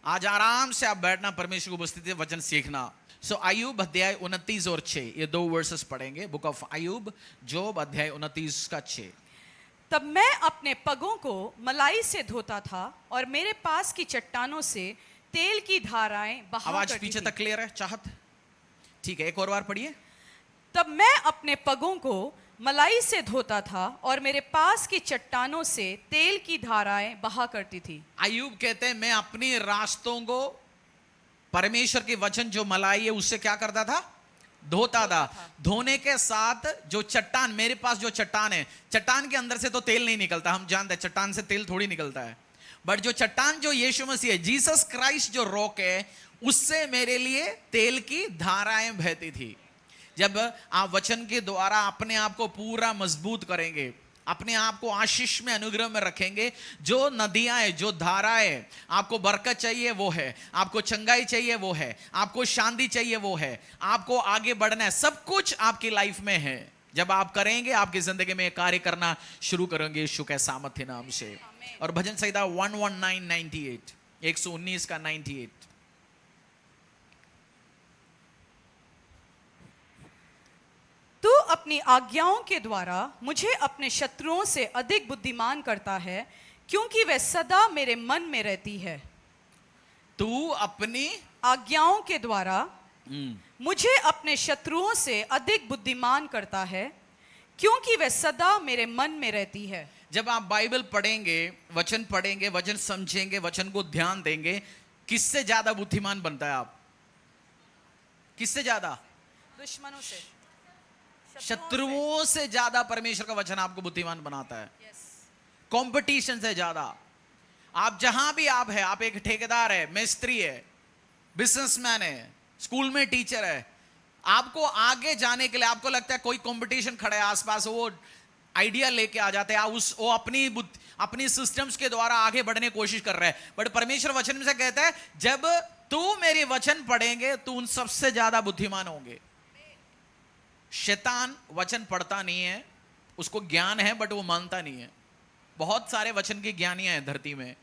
आज आराम से आप बैठना, परमेश्वर की उपस्थिति में वचन सीखना। सो अय्यूब अध्याय 29 और 6, ये दो वर्सेस पढ़ेंगे। बुक ऑफ अय्यूब, जोब अध्याय 29 का 6। तब मैं अपने पगों को मलाई से धोता था और मेरे पास की चट्टानों से तेल की धाराएं बहा आवाज करती पीछे थी। तक क्लियर है? चाहत ठीक है, एक और बार पढ़िए। तब मैं अपने पगों को मलाई से धोता था और मेरे पास की चट्टानों से तेल की धाराएं बहा करती थी। अय्यूब कहते हैं मैं अपनी रास्तों को, परमेश्वर के वचन जो मलाई है उससे क्या करता था? धोता था। धोने के साथ जो चट्टान, मेरे पास जो चट्टान है, चट्टान के अंदर से तो तेल नहीं निकलता, हम जानते हैं चट्टान से तेल थोड़ी निकलता है, बट जो चट्टान जो यीशु मसीह है, जीसस क्राइस्ट जो रॉक है, उससे मेरे लिए तेल की धाराएं बहती थी। जब आप वचन के द्वारा अपने आप को पूरा मजबूत करेंगे, अपने आप को आशीष में, अनुग्रह में रखेंगे, जो नदियां है, जो धाराएं, आपको बरकत चाहिए वो है, आपको चंगाई चाहिए वो है, आपको शांति चाहिए वो है, आपको आगे बढ़ना है, सब कुछ आपकी लाइफ में है। जब आप करेंगे, आपकी जिंदगी में कार्य करना शुरू करेंगे यीशु के सामर्थ्य नाम से। और भजन संहिता 119:98, 119 का 98। तू अपनी आज्ञाओं के द्वारा मुझे अपने शत्रुओं से अधिक बुद्धिमान करता है, क्योंकि वह सदा मेरे मन में रहती है। तू अपनी आज्ञाओं के द्वारा मुझे अपने शत्रुओं से अधिक बुद्धिमान करता है, क्योंकि वह सदा मेरे मन में रहती है। जब आप बाइबल पढ़ेंगे, वचन समझेंगे, वचन को ध्यान देंगे, किससे ज्यादा बुद्धिमान बनता है आप? किससे ज्यादा? दुश्मनों से, शत्रुओं से ज्यादा परमेश्वर का वचन आपको बुद्धिमान बनाता है। कंपटीशन से ज्यादा। आप जहां भी आप है, आप एक ठेकेदार है, मिस्त्री है, बिजनेसमैन है, स्कूल में टीचर है, आपको आगे जाने के लिए आपको लगता है कोई कंपटीशन खड़ा है आसपास, वो आइडिया लेके आ जाते हैं, वो अपनी सिस्टम्स के द्वारा आगे बढ़ने की कोशिश कर रहे हैं। बट परमेश्वर वचन में से कहता है, जब तू मेरे वचन पढ़ेंगे तू उन सबसे ज्यादा बुद्धिमान होंगे। शैतान वचन पढ़ता नहीं है, उसको ज्ञान है बट वो मानता नहीं है। बहुत सारे वचन के ज्ञानियां हैं धरती में,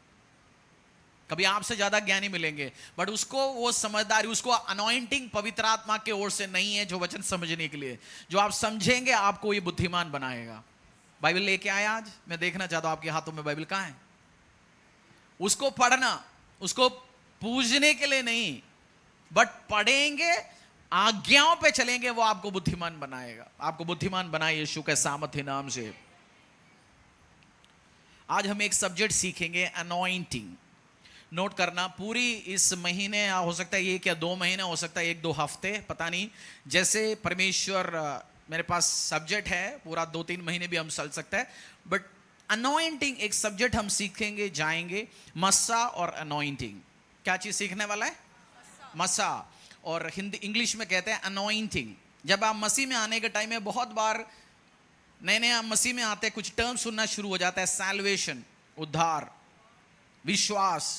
कभी आपसे ज्यादा ज्ञानी मिलेंगे, बट उसको वो समझदारी, उसको अनॉइंटिंग पवित्र आत्मा के ओर से नहीं है जो वचन समझने के लिए। जो आप समझेंगे आपको ये बुद्धिमान बनाएगा। बाइबल लेके आए आज? मैं देखना चाहता हूं आपके हाथों में बाइबल कहां है। उसको पढ़ना, उसको पूजने के लिए नहीं, बट पढ़ेंगे, आज्ञाओं पे चलेंगे, वो आपको बुद्धिमान बनाएगा। आपको बुद्धिमान बनाए यीशु के सामर्थ्य नाम से। आज हम एक सब्जेक्ट सीखेंगे, अनॉइंटिंग। नोट करना, पूरी इस महीने, हो सकता है ये क्या 2 महीने, हो सकता है 1-2 हफ्ते, पता नहीं, जैसे परमेश्वर, मेरे पास सब्जेक्ट है पूरा 2-3 महीने भी हम चल सकता है, बट अनॉइंटिंग एक सब्जेक्ट हम सीखेंगे, जाएंगे। मस्सा और अनॉइंटिंग, क्या चीज सीखने वाला है? मस्सा, और हिंदी इंग्लिश में कहते हैं अनॉइंटिंग। जब आप मसीह में आने के टाइम में, बहुत बार नए आप मसीह में आते हैं, कुछ टर्म सुनना शुरू हो जाता है, सैल्वेशन, उद्धार, विश्वास।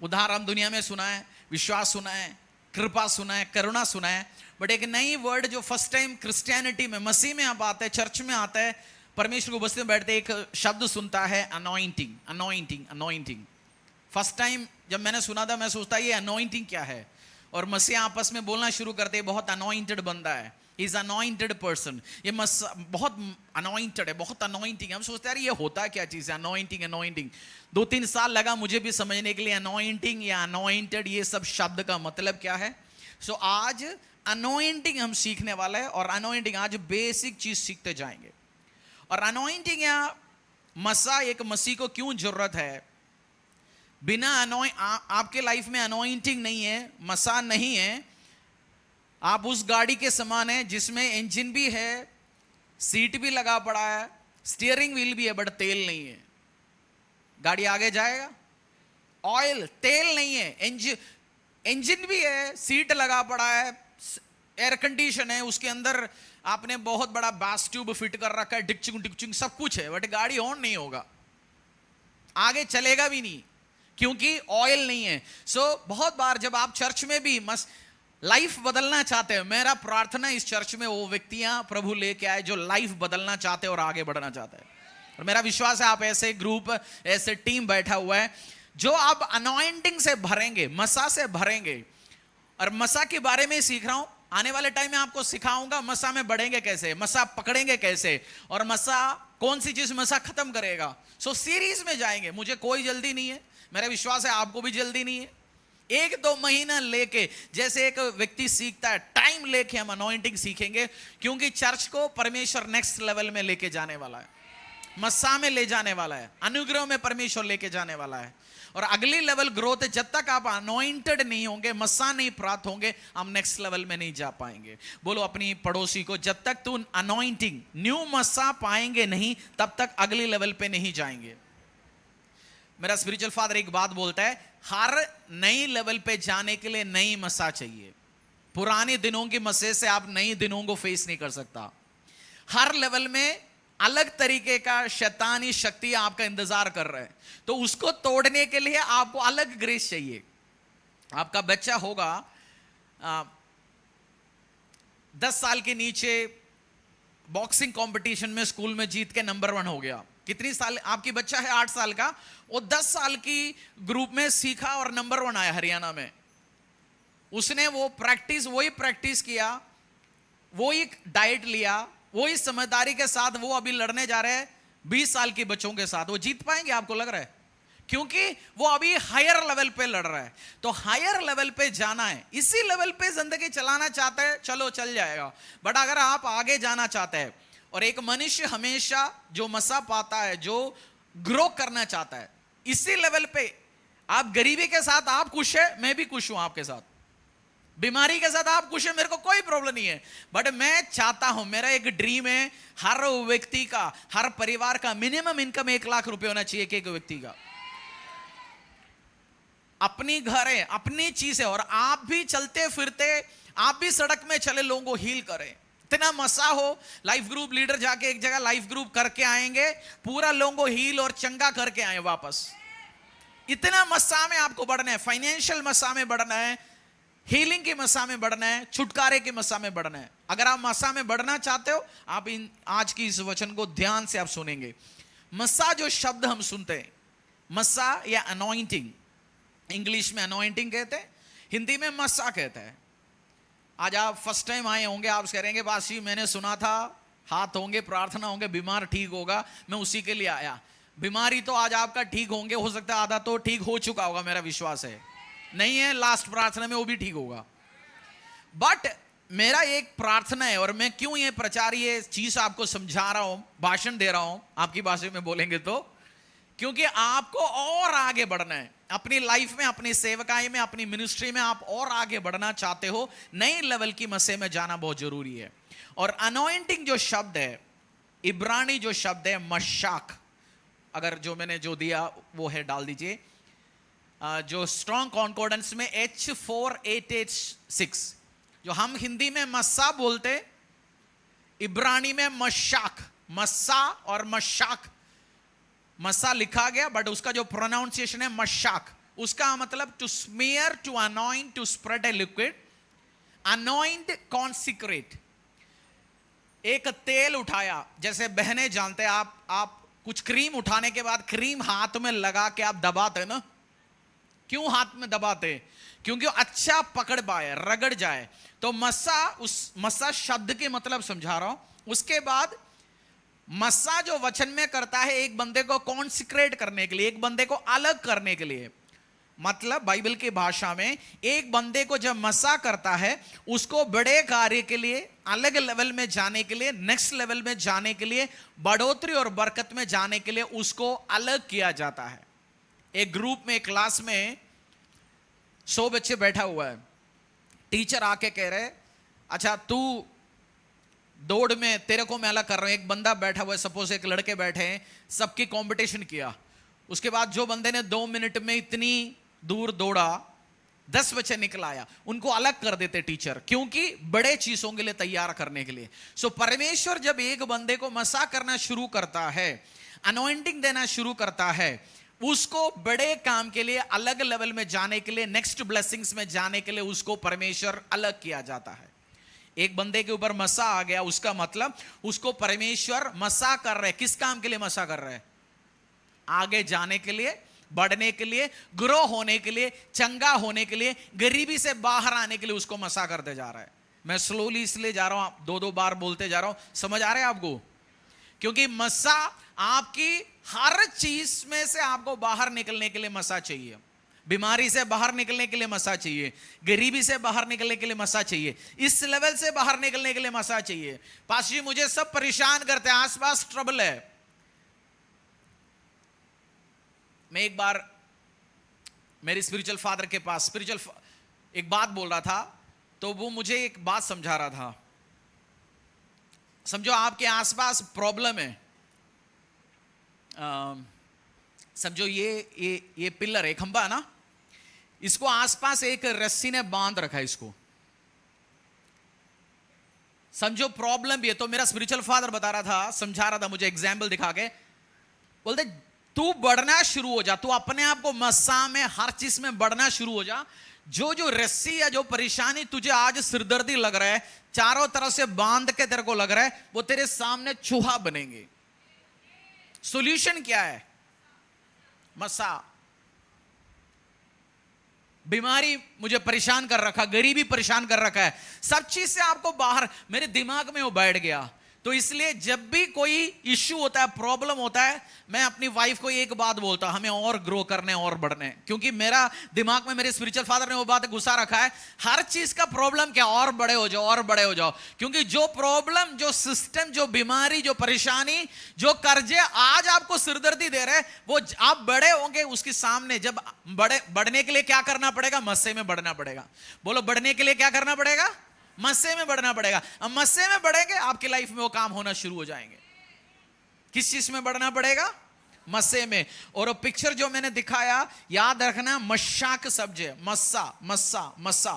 उद्धार हम दुनिया में सुना है, विश्वास सुना है, कृपा सुना है, करुणा सुना है, बट एक नई वर्ड जो फर्स्ट टाइम क्रिश्चियनिटी में, मसीह में आप आते हैं, चर्च में आता है, परमेश्वर को उपस्थित में बैठते, एक शब्द सुनता है anointing, anointing, anointing. First time जब मैंने सुना था, मैं सोचता ये अनॉइंटिंग क्या है, और मसीह आपस में बोलना शुरू करते, बहुत अनॉइंटेड बंदा है, इज अनॉइंटेड पर्सन, ये बहुत अनॉइंटेड है, बहुत अनॉइंटिंग। हम सोचते हैं ये होता क्या चीज है अनॉइंटिंग, अनॉइंटिंग। 2-3 साल लगा मुझे भी समझने के लिए अनॉइंटिंग या अनॉइंटेड ये सब शब्द का मतलब क्या है। सो आज अनॉइंटिंग हम सीखने वाले हैं, और अनॉइंटिंग आज बेसिक चीज सीखते जाएंगे। और अनॉइंटिंग या मसा, एक मसीह को क्यों जरूरत है? बिना आपके लाइफ में अनॉइंटिंग नहीं है, मसा नहीं है, आप उस गाड़ी के समान है जिसमें इंजन भी है, सीट भी लगा पड़ा है, स्टीयरिंग व्हील भी है, बट तेल नहीं है। गाड़ी आगे जाएगा? ऑयल, तेल नहीं है। इंजन भी है, सीट लगा पड़ा है, एयर कंडीशन है, उसके अंदर आपने बहुत बड़ा बास ट्यूब फिट कर रखा है, डिक्चिंग डिक्चिंग सब कुछ है, बट गाड़ी ऑन नहीं होगा, आगे चलेगा भी नहीं, क्योंकि ऑयल नहीं है। सो बहुत बार जब आप चर्च में भी लाइफ बदलना चाहते हैं, मेरा प्रार्थना इस चर्च में वो व्यक्तियां प्रभु लेके आए जो लाइफ बदलना चाहते हैं और आगे बढ़ना चाहते हैं। और मेरा विश्वास है आप ऐसे ग्रुप, ऐसे टीम बैठा हुआ है जो आप अनॉइंटिंग से भरेंगे, मसा से भरेंगे। और मसा के बारे में सीख रहा हूं, आने वाले टाइम में आपको सिखाऊंगा मसा में बढ़ेंगे कैसे, मसा पकड़ेंगे कैसे, और मसा कौन सी चीज मसा खत्म करेगा। सो सीरीज में जाएंगे, मुझे कोई जल्दी नहीं है, मेरा विश्वास है आपको भी जल्दी नहीं है। 1-2 महीना लेके, जैसे एक व्यक्ति सीखता है, टाइम लेके हम अनॉइंटिंग सीखेंगे, क्योंकि चर्च को परमेश्वर नेक्स्ट लेवल में लेके जाने वाला है, मस्सा में ले जाने वाला है, अनुग्रह में परमेश्वर लेके जाने वाला है। और अगली लेवल ग्रोथ है, जब तक आप अनॉइंटेड नहीं होंगे, मस्सा नहीं प्राप्त होंगे, हम नेक्स्ट लेवल में नहीं जा पाएंगे। बोलो अपनी पड़ोसी को, जब तक तू अनॉइंटिंग न्यू मस्सा पाएंगे नहीं, तब तक अगली लेवल पे नहीं जाएंगे। मेरा स्पिरिचुअल फादर एक बात बोलता है, हर नई लेवल पे जाने के लिए नई मसा चाहिए। पुराने दिनों की मसे से आप नई दिनों को फेस नहीं कर सकता। हर लेवल में अलग तरीके का शैतानी शक्ति आपका इंतजार कर रहा है, तो उसको तोड़ने के लिए आपको अलग ग्रेस चाहिए। आपका बच्चा होगा 10 साल के नीचे, बॉक्सिंग कंपटीशन में स्कूल में जीत के नंबर 1 हो गया। कितनी साल आपकी बच्चा है? 8 साल का। वो 10 साल की ग्रुप में सीखा और नंबर 1 आया हरियाणा में। उसने वो वही प्रैक्टिस किया, वही डाइट लिया, वही समझदारी के साथ वो अभी लड़ने जा रहे हैं 20 साल के बच्चों के साथ। वो जीत पाएंगे आपको लग रहा है? क्योंकि वो अभी हायर लेवल पे लड़ रहा है। तो हायर लेवल पे जाना है, इसी लेवल पे जिंदगी चलाना चाहता है, चलो चल जाएगा। बट अगर आप आगे जाना चाहते हैं, और एक मनुष्य हमेशा जो मसा पाता है, जो ग्रो करना चाहता है, इसी लेवल पे आप गरीबी के साथ आप खुश है, मैं भी खुश हूं आपके साथ। बीमारी के साथ आप खुश है, मेरे को कोई प्रॉब्लम नहीं है। बट मैं चाहता हूं, मेरा एक ड्रीम है, हर व्यक्ति का, हर परिवार का मिनिमम इनकम 1 लाख रुपए होना चाहिए एक व्यक्ति का। अपनी घर है, अपनी चीज है, और आप भी चलते फिरते, आप भी सड़क में चले, लोगों को हील करें। इतना मसा हो, लाइफ ग्रुप लीडर जाके एक जगह लाइफ ग्रुप करके आएंगे, पूरा लोगों को हील और चंगा करके आए वापस। इतना मसा में आपको बढ़ना है, फाइनेंशियल मसा में बढ़ना है, हीलिंग के मसा में बढ़ना है, छुटकारे के मसा में बढ़ना है। अगर आप मसा में बढ़ना चाहते हो, आप आज की इस वचन को ध्यान से आप सुनेंगे। मसा जो शब्द हम सुनते हैं, मसा या अनॉइंटिंग, इंग्लिश में अनॉइंटिंग कहते हैं, हिंदी में मसा कहते हैं। आज आप फर्स्ट टाइम आए होंगे, आप कहेंगे बासी मैंने सुना था, हाथ होंगे, प्रार्थना होंगे, बीमार ठीक होगा, मैं उसी के लिए आया। बीमारी तो आज आपका ठीक होंगे, हो सकता है आधा तो ठीक हो चुका होगा, मेरा विश्वास है। नहीं है, लास्ट प्रार्थना में वो भी ठीक होगा। बट मेरा एक प्रार्थना है, और मैं क्यों ये प्रचार, ये चीज आपको समझा रहा हूं, भाषण दे रहा हूं आपकी भाषा में बोलेंगे तो, क्योंकि आपको और आगे बढ़ना है अपनी लाइफ में, अपनी सेवकाई में, अपनी मिनिस्ट्री में। आप और आगे बढ़ना चाहते हो, नई लेवल की मसे में जाना बहुत जरूरी है। और अनॉइंटिंग जो शब्द है, इब्रानी जो शब्द है मशाक, अगर जो मैंने जो दिया वो है डाल दीजिए, जो स्ट्रॉन्ग कॉन्कॉर्डेंस में H4886, जो हम हिंदी में मस्सा बोलते, इब्रानी में मशाक, मस्सा और मशाक, मस्सा लिखा गया बट उसका जो प्रोनाउंसिएशन है मशाक। उसका मतलब to smear, to anoint, to spread a liquid, anoint, consecrate. एक तेल उठाया, जैसे बहनें जानते हैं, आप कुछ क्रीम उठाने के बाद क्रीम हाथ में लगा के आप दबाते ना, क्यों हाथ में दबाते? क्योंकि अच्छा पकड़ पाए, रगड़ जाए। तो मस्सा, उस मस्सा शब्द के मतलब समझा रहा हूं। उसके बाद मस्सा जो वचन में करता है, एक बंदे को कॉन्सिक्रेट करने के लिए, एक बंदे को अलग करने के लिए। मतलब बाइबल की भाषा में एक बंदे को जब मस्सा करता है, उसको बड़े कार्य के लिए, अलग लेवल में जाने के लिए, नेक्स्ट लेवल में जाने के लिए, बढ़ोतरी और बरकत में जाने के लिए उसको अलग किया जाता है। एक ग्रुप में, एक क्लास में 100 बच्चे बैठा हुआ है, टीचर आके कह रहे, अच्छा तू दौड़ में, तेरे को मैं अलग कर रहा हूं। एक बंदा बैठा हुआ है, सपोज एक लड़के बैठे हैं, सबकी कंपटीशन किया। उसके बाद जो बंदे ने 2 मिनट में इतनी दूर दौड़ा, 10 बच्चे निकल आया, उनको अलग कर देते टीचर, क्योंकि बड़े चीजों के लिए तैयार करने के लिए। सो परमेश्वर जब एक बंदे को मसा करना शुरू करता है, अनॉइंटिंग देना शुरू करता है, उसको बड़े काम के लिए, अलग लेवल में जाने के लिए, नेक्स्ट ब्लेसिंग्स में जाने के लिए उसको परमेश्वर अलग किया जाता है। एक बंदे के ऊपर मसा आ गया, उसका मतलब उसको परमेश्वर मसा कर रहे। किस काम के लिए मसा कर रहे हैं? आगे जाने के लिए, बढ़ने के लिए, ग्रो होने के लिए, चंगा होने के लिए, गरीबी से बाहर आने के लिए उसको मसा करते जा रहा है। मैं स्लोली इसलिए जा रहा हूं, दो दो बार बोलते जा रहा हूं, समझ आ रहा है आपको? क्योंकि मसा आपकी हर चीज में से आपको बाहर निकलने के लिए मसा चाहिए। बीमारी से बाहर निकलने के लिए मसा चाहिए, गरीबी से बाहर निकलने के लिए मसा चाहिए, इस लेवल से बाहर निकलने के लिए मसा चाहिए। पास्टर जी मुझे सब परेशान करते हैं, आसपास ट्रबल है। मैं एक बार मेरे स्पिरिचुअल फादर के पास एक बात बोल रहा था, तो वो मुझे एक बात समझा रहा था। समझो आपके आसपास प्रॉब्लम है, समझो ये पिलर है, खंबा ना, इसको आसपास एक रस्सी ने बांध रखा है इसको, समझो प्रॉब्लम भी है। तो मेरा स्पिरिचुअल फादर बता रहा था, समझा रहा था मुझे एग्जाम्पल दिखा के, बोलते तू बढ़ना शुरू हो जा, तू अपने आप को मस्सा में हर चीज में बढ़ना शुरू हो जा। जो जो रस्सी या जो परेशानी तुझे आज सिरदर्दी लग रहा है, चारों तरफ से बांध के तेरे को लग रहा है, वो तेरे सामने चूहा बनेंगे। सॉल्यूशन क्या है? मसा। बीमारी मुझे परेशान कर रखा, गरीबी परेशान कर रखा है, सब चीज से आपको बाहर, मेरे दिमाग में वो बैठ गया। तो इसलिए जब भी कोई इश्यू होता है, प्रॉब्लम होता है, मैं अपनी वाइफ को एक बात बोलता, हमें और ग्रो करने और बढ़ने, क्योंकि मेरा दिमाग में मेरे स्पिरिचुअल फादर ने वो बात घुसा रखा है, हर चीज का प्रॉब्लम क्या, और बड़े हो जाओ, और बड़े हो जाओ। क्योंकि जो प्रॉब्लम, जो सिस्टम, जो बीमारी, जो परेशानी, जो कर्जे आज आपको सिरदर्दी दे रहे हैं, वो आप बड़े होंगे उसके सामने। जब बढ़ने के लिए क्या करना पड़ेगा? मस्से में बढ़ना पड़ेगा। बोलो, बढ़ने के लिए क्या करना पड़ेगा? मस्से में बढ़ना पड़ेगा। अब मस्से में बढ़ेंगे, आपकी लाइफ में वो काम होना शुरू हो जाएंगे। किस चीज में बढ़ना पड़ेगा? मस्से में। और वो पिक्चर जो मैंने दिखाया, याद रखना, मशाक शब्द है, मस्सा मस्सा मस्सा।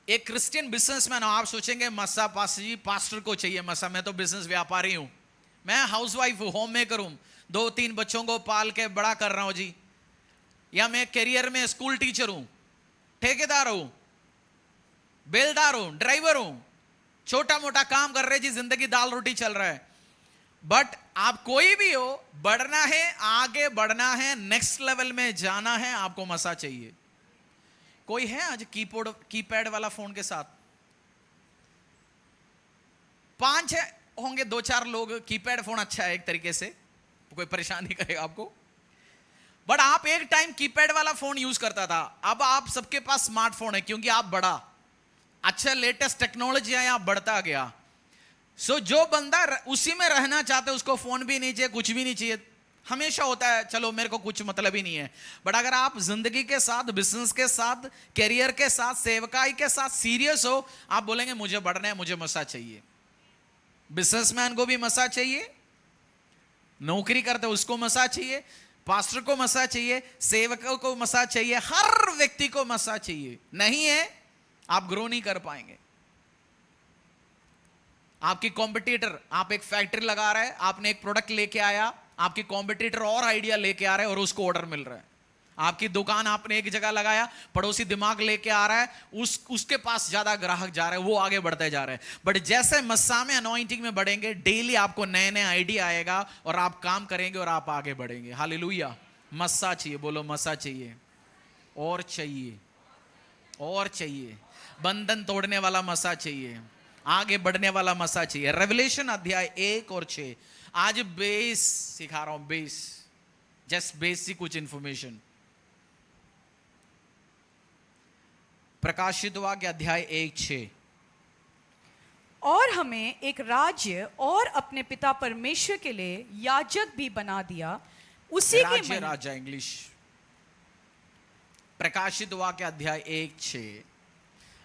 एक क्रिश्चियन बिजनेसमैन, आप सोचेंगे मस्सा पास्टर जी, पास्टर को चाहिए मस्सा, मैं तो बिजनेस व्यापारी हूं, मैं हाउसवाइफ हूं, होम मेकर हूं, 2-3 बच्चों को पाल के बड़ा कर रहा हूं जी, या मैं करियर में स्कूल टीचर हूं, ठेकेदार हूं, बेलदार हूं, ड्राइवर हूं, छोटा मोटा काम कर रहे जी, जिंदगी दाल रोटी चल रहा है। बट आप कोई भी हो, बढ़ना है, आगे बढ़ना है, नेक्स्ट लेवल में जाना है, आपको मसा चाहिए। कोई है आज कीपैड वाला फोन के साथ? 5 होंगे, 2-4 लोग। कीपैड फोन अच्छा है एक तरीके से, कोई परेशान नहीं करेगा आपको। बट आप एक टाइम कीपैड वाला फोन यूज करता था, अब आप सबके पास स्मार्टफोन है, क्योंकि आप बढ़ा, अच्छा लेटेस्ट टेक्नोलॉजी है, आप बढ़ता गया। सो जो बंदा उसी में रहना चाहते, उसको फोन भी नहीं चाहिए, कुछ भी नहीं चाहिए। हमेशा होता है, चलो मेरे को कुछ मतलब ही नहीं है। बट अगर आप जिंदगी के साथ, बिजनेस के साथ, कैरियर के साथ, सेवकाई के साथ सीरियस हो, आप बोलेंगे मुझे बढ़ना है, मुझे मसा चाहिए। बिजनेसमैन को भी मसा चाहिए, नौकरी करते उसको मसा चाहिए, पास्टर को मसा चाहिए, सेवकों को मसा चाहिए, हर व्यक्ति को मसा चाहिए। नहीं है, आप ग्रो नहीं कर पाएंगे। आपकी कॉम्पिटिटर, आप एक फैक्ट्री लगा रहे हैं, आपने एक प्रोडक्ट लेके आया, आपकी कॉम्पिटिटर और आइडिया लेके आ रहे हैं और उसको ऑर्डर मिल रहा है। आपकी दुकान आपने एक जगह लगाया, पड़ोसी दिमाग लेके आ रहा है, उसके पास ज्यादा ग्राहक जा रहे हैं, वो आगे बढ़ते जा रहे हैं। बट जैसे मस्सा में, अनॉइंटिंग में बढ़ेंगे, डेली आपको नए नए आइडिया आएगा और आप काम करेंगे और आप आगे बढ़ेंगे। हालेलुया। मस्सा चाहिए, बोलो मस्सा चाहिए, और चाहिए, और चाहिए। बंधन तोड़ने वाला मस्सा चाहिए, आगे बढ़ने वाला मस्सा चाहिए। रेवलेशन अध्याय 1 और 6। आज बेस सिखा रहा हूं, बेस, जस्ट बेसिक कुछ इंफॉर्मेशन। प्रकाशित वाक्य अध्याय 1:6। और हमें एक राज्य और अपने पिता परमेश्वर के लिए याजक भी बना दिया, उसी के राजा इंग्लिश। प्रकाशित वाक्य अध्याय 1:6।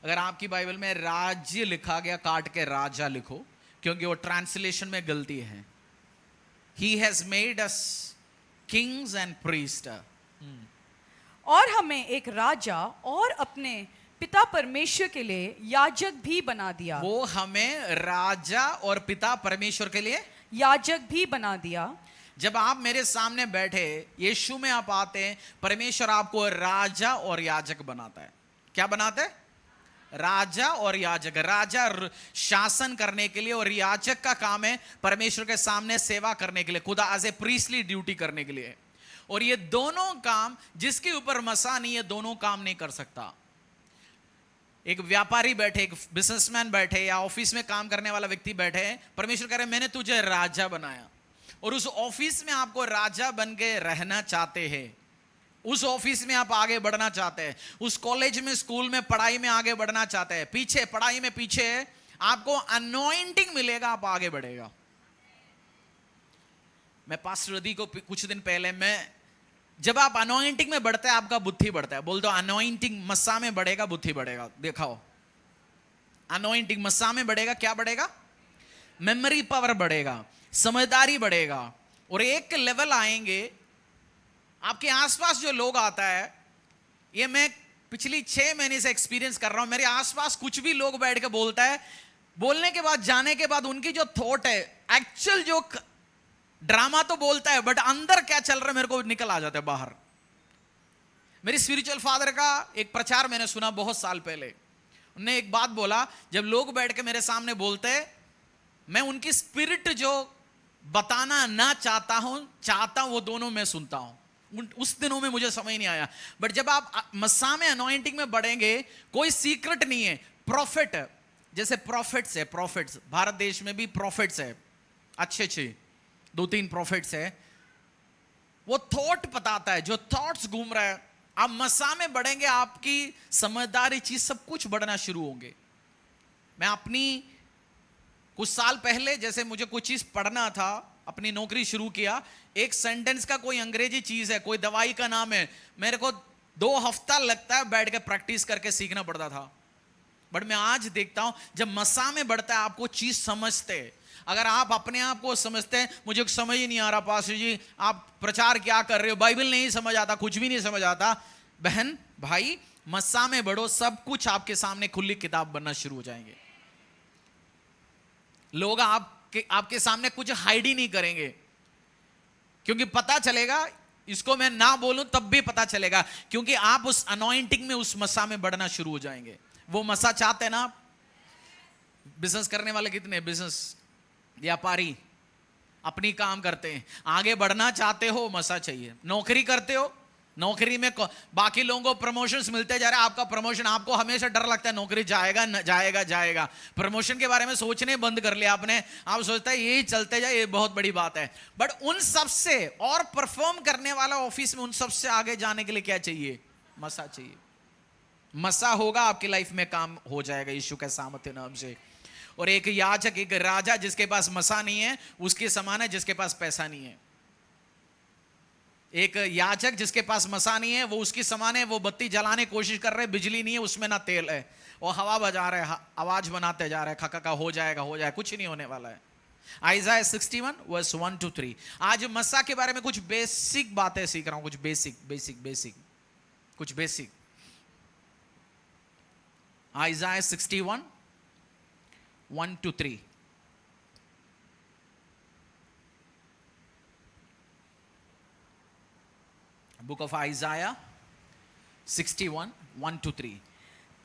अगर आपकी बाइबल में राज्य लिखा गया, काट के राजा लिखो, क्योंकि वो ट्रांसलेशन में गलती है। He has made us kings and priests. और हमें एक राजा और अपने पिता परमेश्वर के लिए याजक भी बना दिया। वो हमें राजा और पिता परमेश्वर के लिए याजक भी बना दिया। जब आप मेरे सामने बैठे, यीशु में आप आते हैं, परमेश्वर आपको राजा और याजक बनाता है। क्या बनाता है? राजा और याजक। राजा शासन करने के लिए और याजक का काम है परमेश्वर के सामने सेवा करने के लिए, खुदा एज ए प्रीस्टली ड्यूटी करने के लिए। और ये दोनों काम जिसके ऊपर मसा नहीं है, दोनों काम नहीं कर सकता। एक व्यापारी बैठे, एक बिजनेसमैन बैठे, या ऑफिस में काम करने वाला व्यक्ति बैठे, परमेश्वर कह रहे मैंने तुझे राजा बनाया, और उस ऑफिस में आपको राजा बन के रहना चाहते हैं, उस ऑफिस में आप आगे बढ़ना चाहते हैं, उस कॉलेज में, स्कूल में, पढ़ाई में आगे बढ़ना चाहते हैं, पीछे पढ़ाई में पीछे आपको अनॉइंटिंग मिलेगा, आप आगे बढ़ेगा। मैं पास्टर रदी को कुछ दिन पहले, जब आप अनॉइंटिंग में बढ़ते हैं आपका बुद्धि बढ़ता है। बोल दो अनॉइंटिंग मस्सा में बढ़ेगा, बुद्धि बढ़ेगा। दिखाओ, अनॉइंटिंग मस्सा में बढ़ेगा, क्या बढ़ेगा? मेमोरी पावर बढ़ेगा, समझदारी बढ़ेगा, और एक लेवल आएंगे आपके आसपास जो लोग आता है, ये मैं पिछली 6 महीने से एक्सपीरियंस कर रहा हूं। मेरे आसपास कुछ भी लोग बैठ के बोलता है, बोलने के बाद, जाने के बाद उनकी जो थॉट है, एक्चुअल जो ड्रामा तो बोलता है, बट अंदर क्या चल रहा है मेरे को निकल आ जाता है बाहर। मेरी स्पिरिचुअल फादर का एक प्रचार मैंने सुना बहुत साल पहले। उन्होंने एक बात बोला, जब लोग बैठ के मेरे सामने बोलते, मैं उनकी स्पिरिट जो बताना ना चाहता हूं वो दोनों मैं सुनता हूं। उस दिनों में मुझे समझ नहीं आया, बट जब आप मस्सा में अनॉइंटिंग में बढ़ेंगे, कोई सीक्रेट नहीं है। प्रॉफिट, जैसे प्रॉफिट्स है, प्रॉफिट्स भारत देश में भी प्रॉफिट्स है, अच्छे 2-3 प्रॉफिट्स है। वो थॉट बताता है, जो थॉट्स घूम रहा है, आप मस्सा में बढ़ेंगे, आपकी समझदारी चीज सब कुछ बढ़ना शुरू होंगे। मैं अपनी कुछ साल पहले, जैसे मुझे कुछ चीज पढ़ना था, अपनी नौकरी शुरू किया, एक सेंटेंस का कोई अंग्रेजी चीज है, कोई दवाई का नाम है, मेरे को 2 हफ्ता लगता है बैठ के प्रैक्टिस करके सीखना पड़ता था। बट मैं आज देखता हूं, जब मस्सा में बढ़ता है आपको चीज समझते। अगर आप अपने आप को समझते हैं, मुझे समझ ही नहीं आ रहा पास्टर जी, आप प्रचार क्या कर रहे हो, बाइबल नहीं समझ आता, कुछ भी नहीं समझ आता, बहन भाई मस्सा में बढ़ो, सब कुछ आपके सामने खुली किताब बनना शुरू हो जाएंगे। लोग आपके सामने कुछ हाइड ही नहीं करेंगे, क्योंकि पता चलेगा, इसको मैं ना बोलूं तब भी पता चलेगा, क्योंकि आप उस अनॉइंटिंग में, उस मसा में बढ़ना शुरू हो जाएंगे। वो मसा चाहते हैं ना आप? बिजनेस करने वाले कितने, बिजनेस व्यापारी अपनी काम करते हैं, आगे बढ़ना चाहते हो, मसा चाहिए। नौकरी करते हो, नौकरी में बाकी लोगों को प्रमोशंस मिलते जा रहे हैं, आपका प्रमोशन, आपको हमेशा डर लगता है नौकरी जाएगा न जाएगा, प्रमोशन के बारे में सोचने बंद कर लिया आपने। आप सोचता है यही चलते जाए, ये बहुत बड़ी बात है। बट उन सब से और परफॉर्म करने वाला ऑफिस में, उन सब से आगे जाने के लिए क्या चाहिए? मसा चाहिए। मसा होगा, आपकी लाइफ में काम हो जाएगा यीशु के सामर्थ्य नाम से। और एक याजक, एक राजा जिसके पास मसा नहीं है, उसके समान है जिसके पास पैसा नहीं है। एक याजक जिसके पास मसा नहीं है, वो उसकी समान है, वो बत्ती जलाने की कोशिश कर रहे, बिजली नहीं है, उसमें ना तेल है, वो हवा बजा रहे हैं, आवाज बनाते जा रहे हैं, खका हो जाएगा, कुछ नहीं होने वाला है। Isaiah 61 verse 1-3। आज मसा के बारे में कुछ बेसिक बातें सीख रहा हूं, कुछ बेसिक। आइज़ाया 61 1-3। Book of आइज़ाया 61 1-3।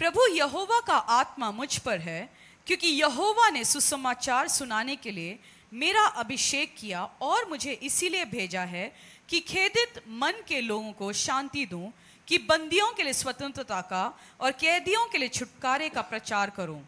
प्रभु यहोवा का आत्मा मुझ पर है, क्योंकि यहोवा ने सुसमाचार सुनाने के लिए मेरा अभिषेक किया, और मुझे इसीलिए भेजा है कि खेदित मन के लोगों को शांति दूं, कि बंदियों के लिए स्वतंत्रता का और कैदियों के लिए छुटकारे का प्रचार करूं,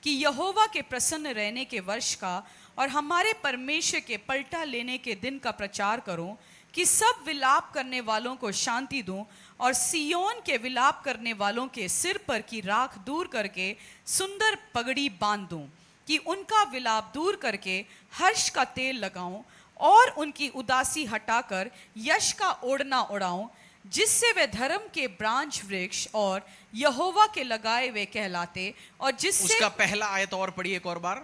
कि यहोवा के प्रसन्न रहने के वर्ष का और हमारे परमेश्वर के पलटा लेने के दिन का प्रचार करूं, कि सब विलाप करने वालों को शांति दूं, और सियोन के विलाप करने वालों के सिर पर की राख दूर करके सुंदर पगड़ी बांध दूं, कि उनका विलाप दूर करके हर्ष का तेल लगाऊं, और उनकी उदासी हटाकर यश का ओढ़ना ओढ़ाऊं, जिससे वे धर्म के ब्रांच वृक्ष और यहोवा के लगाए हुए कहलाते, और जिससे उसका पहला आयत और पढ़िए एक और बार।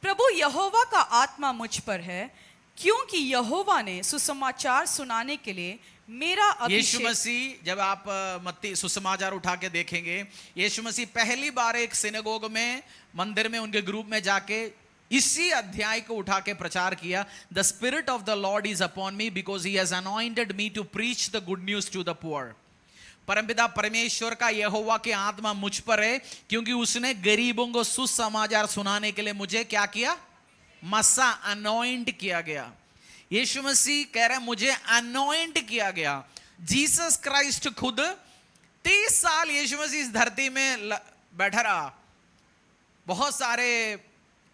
प्रभु यहोवा का आत्मा मुझ पर है, क्योंकि यहोवा ने सुसमाचार सुनाने के लिए मेरा यीशु अभिषेक। मसीह, जब आप मत्ती सुसमाचार उठा के देखेंगे, यीशु मसीह पहली बार एक सिनेगोग में, मंदिर में, उनके ग्रुप में जाके इसी अध्याय को उठा के प्रचार किया। The spirit of the Lord is upon me because he has anointed me to preach the good news to the poor. परमपिता परमेश्वर का यहोवा की आत्मा मुझ पर है, क्योंकि उसने गरीबों को सुसमाचार सुनाने के लिए मुझे क्या किया? मसा, अनॉइंट किया गया। यीशु मसीह कह रहे हैं मुझे अनॉइंट किया गया। जीसस क्राइस्ट खुद 30 साल यीशु मसीह इस धरती में बैठा रहा, बहुत सारे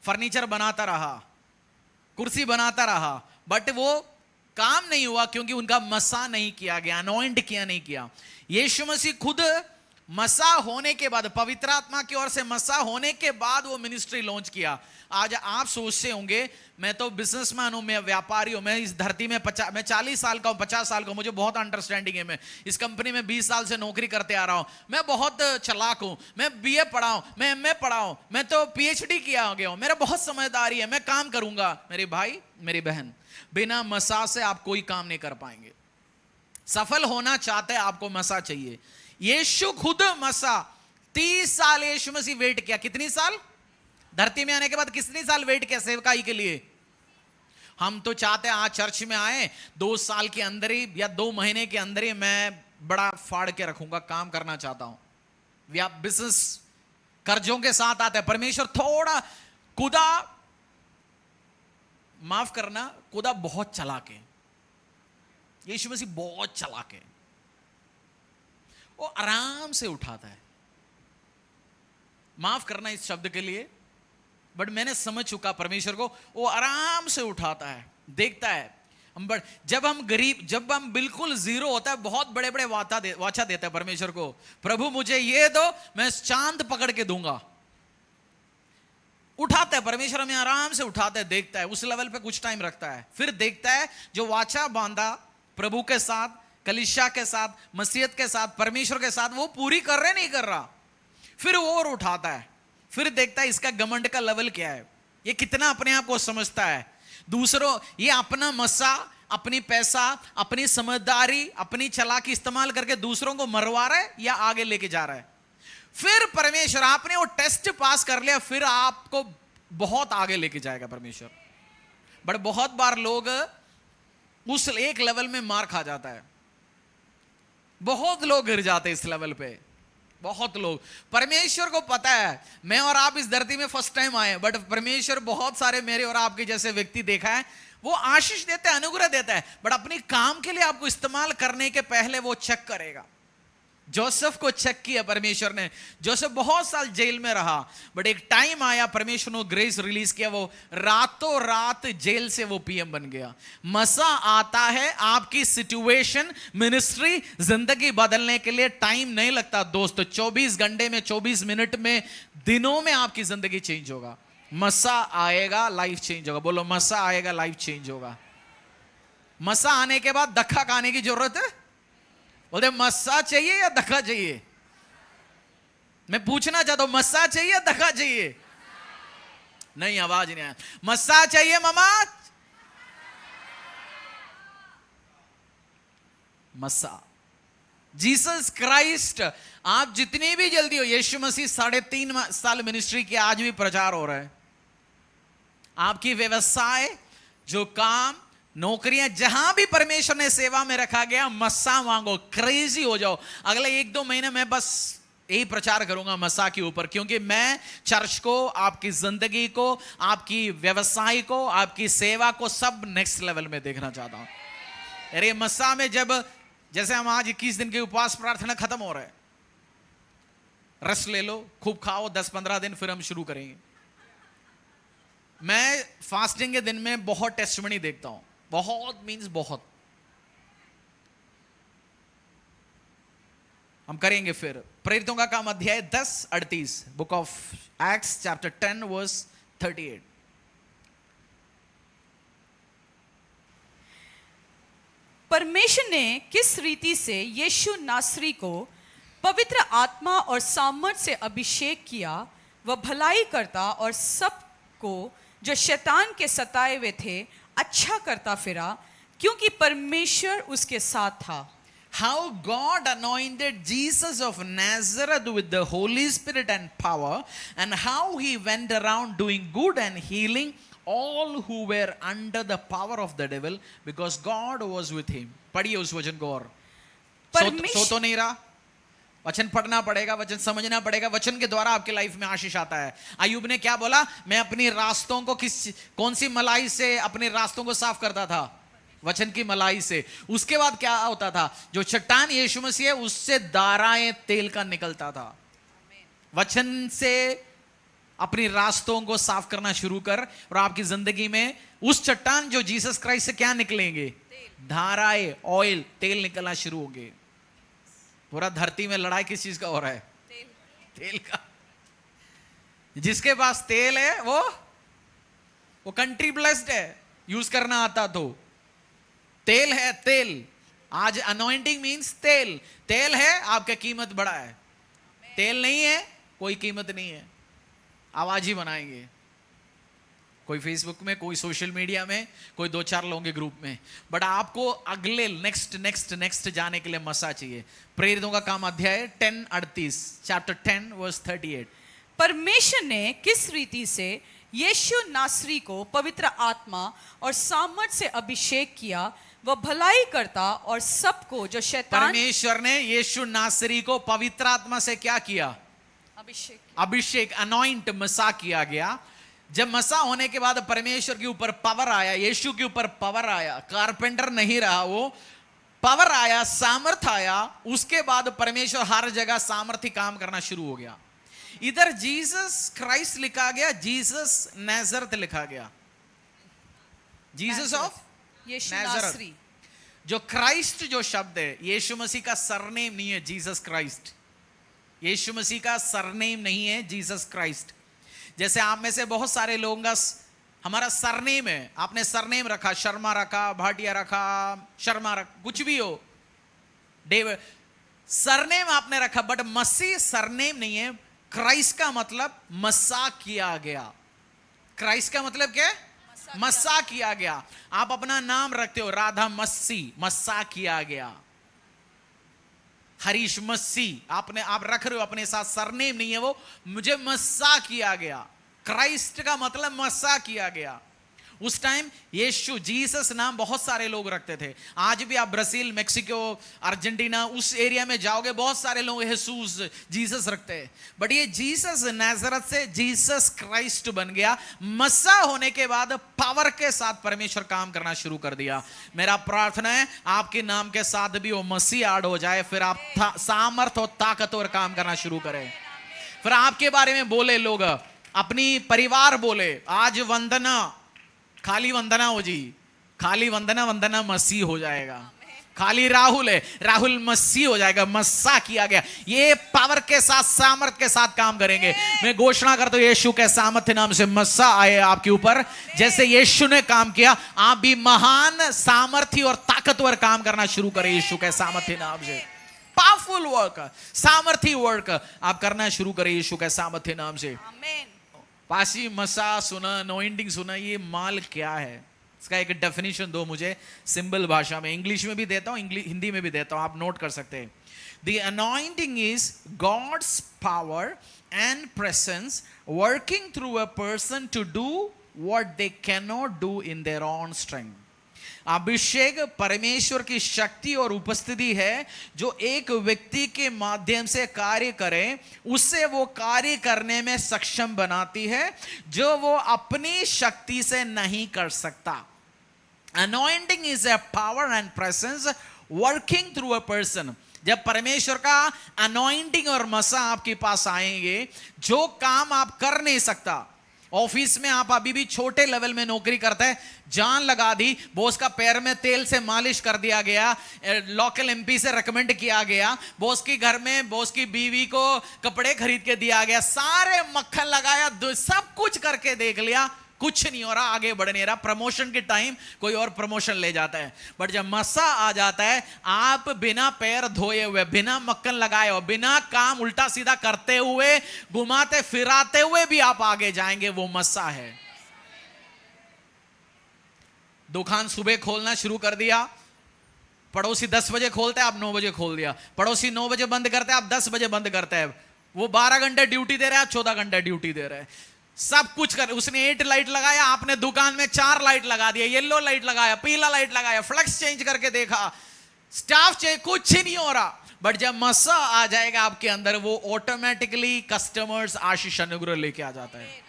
फर्नीचर बनाता रहा, कुर्सी बनाता रहा, बट वो काम नहीं हुआ क्योंकि उनका मसा नहीं किया गया, अनॉइंट किया नहीं किया। यीशु मसीह खुद मसा होने के बाद, पवित्र आत्मा की ओर से मसा होने के बाद वो मिनिस्ट्री लॉन्च किया। आज आप सोचते होंगे मैं तो बिजनेसमैन हूं, मैं व्यापारी हूं, मैं इस धरती में मैं 40 साल का हूं, 50 साल का हूं, मुझे बहुत अंडरस्टैंडिंग है, मैं इस कंपनी में 20 साल से नौकरी करते आ रहा हूं, मैं बहुत चालाक हूं, मैं बीए पढ़ा हूं, मैं एमए पढ़ा हूं, मैं तो पीएचडी किया गया हूं, मेरा बहुत समझदारी है, मैं काम करूंगा। मेरे भाई मेरी बहन, बिना मसा से आप कोई काम नहीं कर पाएंगे। सफल होना चाहते हैं, आपको मसा चाहिए। यीशु खुद मसा, 30 साल यीशु मसीह वेट किया। कितनी साल? धरती में आने के बाद कितनी साल वेट किया सेवकाई के लिए? हम तो चाहते हैं आज चर्च में आए, 2 साल के अंदर ही या 2 महीने के अंदर ही मैं बड़ा फाड़ के रखूंगा, काम करना चाहता हूं। या बिजनेस कर्जों के साथ आते हैं। परमेश्वर थोड़ा, खुदा माफ करना, खुदा बहुत चालाक है, यीशु मसीह बहुत चालाक है, वो आराम से उठाता है। माफ करना इस शब्द के लिए, बट मैंने समझ चुका परमेश्वर को, वो आराम से उठाता है, देखता है। जब हम गरीब, जब हम बिल्कुल जीरो होता है, बहुत बड़े बड़े वाचा देता है परमेश्वर को, प्रभु मुझे ये दो, मैं चांद पकड़ के दूंगा। उठाता है परमेश्वर, हमें आराम से उठाता है, देखता है, उस लेवल पे कुछ टाइम रखता है, फिर देखता है जो वाचा बांधा प्रभु के साथ, कलीसिया के साथ, मसीहत के साथ, परमेश्वर के साथ, वो पूरी कर रहे नहीं कर रहा, फिर वो और उठाता है, फिर देखता है इसका घमंड का लेवल क्या है, ये कितना अपने आप को समझता है, दूसरों, ये अपना मसा, अपनी पैसा, अपनी समझदारी, अपनी चालाकी इस्तेमाल करके दूसरों को मरवा रहा है या आगे लेके जा रहा है। फिर परमेश्वर, आपने वो टेस्ट पास कर लिया, फिर आपको बहुत आगे लेके जाएगा परमेश्वर। बट बहुत बार लोग उस एक लेवल में मार खा जाता है, बहुत लोग गिर जाते हैं इस लेवल पे, बहुत लोग। परमेश्वर को पता है, मैं और आप इस धरती में फर्स्ट टाइम आए, बट परमेश्वर बहुत सारे मेरे और आपके जैसे व्यक्ति देखा है, वो आशीष देता है, अनुग्रह देता है, बट अपने काम के लिए आपको इस्तेमाल करने के पहले वो चेक करेगा। जोसेफ को चेक किया परमेश्वर ने, जोसेफ बहुत साल जेल में रहा, बट एक टाइम आया, परमेश्वर ने ग्रेस रिलीज किया, वो रातों रात जेल से वो पीएम बन गया। मसा आता है, आपकी सिचुएशन, मिनिस्ट्री, जिंदगी बदलने के लिए टाइम नहीं लगता दोस्त, 24 घंटे में, 24 मिनट में, दिनों में आपकी जिंदगी चेंज होगा। मसा आएगा, लाइफ चेंज होगा। बोलो मसा आएगा, लाइफ चेंज होगा। मसा आने के बाद धक्का खाने की जरूरत है? बोलते मस्सा चाहिए या धक्का चाहिए? मैं पूछना चाहता हूं, मस्सा चाहिए या धक्का चाहिए? नहीं, आवाज नहीं आया। मस्सा चाहिए मामा? मस्सा, जीसस क्राइस्ट। आप जितनी भी जल्दी हो, यीशु मसीह 3.5 साल मिनिस्ट्री किया, आज भी प्रचार हो रहा है। आपकी व्यवसाय, जो काम, नौकरियां, जहां भी परमेश्वर ने सेवा में रखा गया, मस्सा मांगो, क्रेजी हो जाओ। अगले 1-2 महीने में बस यही प्रचार करूंगा मस्सा के ऊपर, क्योंकि मैं चर्च को, आपकी जिंदगी को, आपकी व्यवसाय को, आपकी सेवा को सब नेक्स्ट लेवल में देखना चाहता हूं। अरे मस्सा में जब, जैसे हम आज 21 दिन के उपवास प्रार्थना खत्म हो रहा है, रस ले लो, खूब खाओ, 10-15 दिन, फिर हम शुरू करेंगे। मैं फास्टिंग के दिन में बहुत टेस्टिमनी देखता हूं, बहुत मीन्स बहुत। हम करेंगे फिर प्रेरितों का काम अध्याय 10-38, book of Acts chapter 10 verse 38। परमेश्वर ने किस रीति से यीशु नासरी को पवित्र आत्मा और सामर्थ से अभिषेक किया, वह भलाई करता और सबको जो शैतान के सताए हुए थे अच्छा करता फिरा, क्योंकि परमेश्वर उसके साथ था। How God anointed Jesus of Nazareth with the Holy Spirit and power, and how he went around doing good and healing all who were under the power of the devil, because God was with him. पढ़िए उस वचन को और। सो तो नहीं रहा? वचन पढ़ना पड़ेगा, वचन समझना पड़ेगा, वचन के द्वारा आपके लाइफ में आशीष आता है। अय्यूब ने क्या बोला? मैं अपनी रास्तों को कौन सी मलाई से अपने रास्तों को साफ करता था? वचन की मलाई से। उसके बाद क्या होता था? जो चट्टान यीशु मसीह है, उससे धाराएं तेल का निकलता था। वचन से अपनी रास्तों को साफ करना शुरू कर, और आपकी जिंदगी में उस चट्टान जो जीसस क्राइस्ट से क्या निकलेंगे? धाराएं, ऑयल, तेल निकलना शुरू होंगे। पूरा धरती में लड़ाई किस चीज का हो रहा है? तेल का। जिसके पास तेल है वो कंट्री ब्लेस्ड है, यूज करना आता तो। तेल है, तेल। आज अनॉइंटिंग मींस तेल। तेल है, आपका कीमत बड़ा है। तेल नहीं है, कोई कीमत नहीं है। आवाज ही बनाएंगे, कोई फेसबुक में, कोई सोशल मीडिया में, कोई 2-4 लोगों के ग्रुप में। बट आपको अगले नेक्स्ट जाने के लिए मसा चाहिए। प्रेरितों का काम अध्याय 10:38, चैप्टर 10 वर्स 38। परमेश्वर ने किस रीति से यीशु नासरी को पवित्र आत्मा और सामर्थ से अभिषेक किया, वह भलाई करता और सबको जो शैतान। परमेश्वर ने यीशु नासरी को पवित्र आत्मा से क्या किया? अभिषेक, अनॉइंट, मसा किया गया। जब मसा होने के बाद परमेश्वर के ऊपर पावर आया, यीशु के ऊपर पावर आया, कारपेंटर नहीं रहा वो, पावर आया, सामर्थ आया। उसके बाद परमेश्वर हर जगह सामर्थ्य काम करना शुरू हो गया। इधर जीसस क्राइस्ट लिखा गया, जीसस नाज़रेत लिखा गया, जीसस ऑफ नाज़रेत। जो क्राइस्ट जो शब्द है, यीशु मसीह का सरनेम नहीं है जीसस क्राइस्ट। यीशु मसीह का सरनेम नहीं है जीसस क्राइस्ट। जैसे आप में से बहुत सारे लोगों का हमारा सरनेम है, आपने सरनेम रखा, शर्मा रखा, भाटिया रखा, शर्मा रखा, कुछ भी हो, डेविड, सरनेम आपने रखा। बट मसीह सरनेम नहीं है। क्राइस्ट का मतलब मसा किया गया। क्राइस्ट का मतलब क्या है? मसा किया गया। आप अपना नाम रखते हो, राधा मस्सी, मसा किया गया। हरीश मस्सी आप रख रहे हो अपने साथ, सरनेम नहीं है वो, मुझे मसा किया गया। क्राइस्ट का मतलब मसा किया गया। उस टाइम यीशु, जीसस नाम बहुत सारे लोग रखते थे। आज भी आप ब्राजील, मेक्सिको, अर्जेंटीना, उस एरिया में जाओगे, बहुत सारे लोग येसूस, जीसस रखते हैं। बट ये जीसस नाज़रेत से जीसस क्राइस्ट बन गया। मसा होने के बाद पावर के साथ परमेश्वर काम करना शुरू कर दिया। मेरा प्रार्थना है आपके नाम के साथ भी वो मसीह ऐड हो जाए, फिर आप सामर्थ और ताकतवर काम करना शुरू करें। फिर आपके बारे में बोले लोग, अपनी परिवार बोले, आज वंदना खाली वंदना हो जी, खाली वंदना मसीह हो जाएगा। खाली राहुल है, राहुल मसीह हो जाएगा, मसा किया गया। ये पावर के साथ, सामर्थ के साथ काम करेंगे। मैं घोषणा करता हूं, यीशु के सामर्थ्य नाम से मसा आए आपके ऊपर। जैसे यीशु ने काम किया, आप भी महान, सामर्थी और ताकतवर काम करना शुरू करें यीशु के सामर्थ्य नाम से। पावरफुल वर्क, सामर्थी वर्क आप करना शुरू करें यीशु के सामर्थ्य नाम से। पासी, मसा सुना, अनॉइंटिंग सुना, ये माल क्या है? इसका एक डेफिनेशन दो मुझे सिंबल भाषा में। इंग्लिश में भी देता हूं, हिंदी में भी देता हूं, आप नोट कर सकते हैं। The anointing is God's power and presence working through a person to do what they can not do in their own strength. अभिषेक परमेश्वर की शक्ति और उपस्थिति है जो एक व्यक्ति के माध्यम से कार्य करे, उससे वो कार्य करने में सक्षम बनाती है जो वो अपनी शक्ति से नहीं कर सकता। Anointing is a power and presence working through a person. जब परमेश्वर का अनॉइंटिंग और मसा आपके पास आएंगे, जो काम आप कर नहीं सकता, ऑफिस में आप अभी भी छोटे लेवल में नौकरी करते हैं, जान लगा दी, बॉस का पैर में तेल से मालिश कर दिया गया, लोकल एमपी से रेकमेंड किया गया, बॉस की घर में बॉस की बीवी को कपड़े खरीद के दिया गया, सारे मक्खन लगाया, सब कुछ करके देख लिया, कुछ नहीं हो रहा, आगे बढ़ नहीं रहा। प्रमोशन के टाइम कोई और प्रमोशन ले जाता है। बट जब मसा आ जाता है, आप बिना पैर धोए हुए, बिना मक्खन लगाए हुए, बिना काम उल्टा सीधा करते हुए, घुमाते फिराते हुए भी आप आगे जाएंगे। वो मसा है। दुकान सुबह खोलना शुरू कर दिया, पड़ोसी 10 बजे खोलते हैं, आप 9 बजे खोल दिया। पड़ोसी 9 बजे बंद करते हैं, आप 10 बजे बंद करते हैं। वो 12 घंटे ड्यूटी दे रहे हैं, आप 14 घंटे ड्यूटी दे रहे हैं। सब कुछ कर, उसने 8 लाइट लगाया, आपने दुकान में 4 लाइट लगा दिया, येलो लाइट लगाया, पीला लाइट लगाया, फ्लक्स चेंज करके देखा, स्टाफ चाहिए, कुछ नहीं हो रहा। बट जब मसा आ जाएगा आपके अंदर, वो ऑटोमेटिकली कस्टमर्स आशीष अनुग्रह लेके आ जाता है।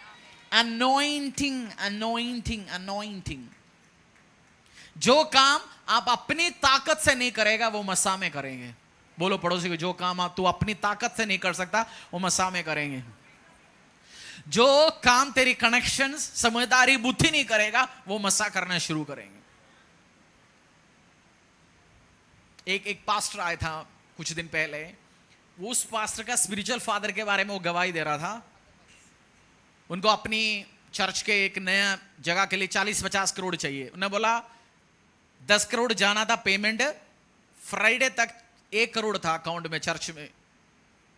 Anointing, anointing, anointing. जो काम आप अपनी ताकत से नहीं करेगा, वो मसा में करेंगे। बोलो पड़ोसी को, जो काम आप तू अपनी ताकत से नहीं कर सकता, वो मसा में करेंगे। जो काम तेरी कनेक्शंस, समझदारी, बुद्धि नहीं करेगा, वो मसा करना शुरू करेंगे। एक पास्टर आया था कुछ दिन पहले। वो उस पास्टर का स्पिरिचुअल फादर के बारे में वो गवाही दे रहा था। उनको अपनी चर्च के एक नया जगह के लिए 40-50 करोड़ चाहिए। उन्होंने बोला 10 करोड़ जाना था पेमेंट, फ्राइडे तक 1 करोड़ था अकाउंट में चर्च में।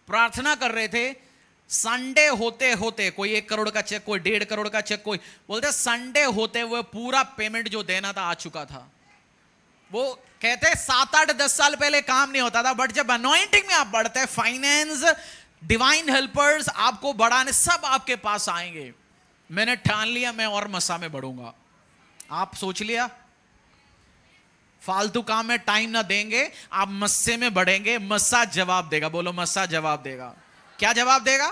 प्रार्थना कर रहे थे, संडे होते होते कोई 1 करोड़ का चेक, कोई 1.5 करोड़ का चेक, कोई बोलते संडे होते हुए पूरा पेमेंट जो देना था आ चुका था। वो कहते 7-8-10 साल पहले काम नहीं होता था, बट जब अनॉइंटिंग में आप बढ़ते हैं, फाइनेंस, डिवाइन हेल्पर्स आपको बढ़ाने सब आपके पास आएंगे। मैंने ठान लिया, मैं और मसा में बढ़ूंगा। आप सोच लिया, फालतू काम में टाइम ना देंगे, आप मस्से में बढ़ेंगे। मस्सा जवाब देगा। बोलो मस्सा जवाब देगा। क्या जवाब देगा?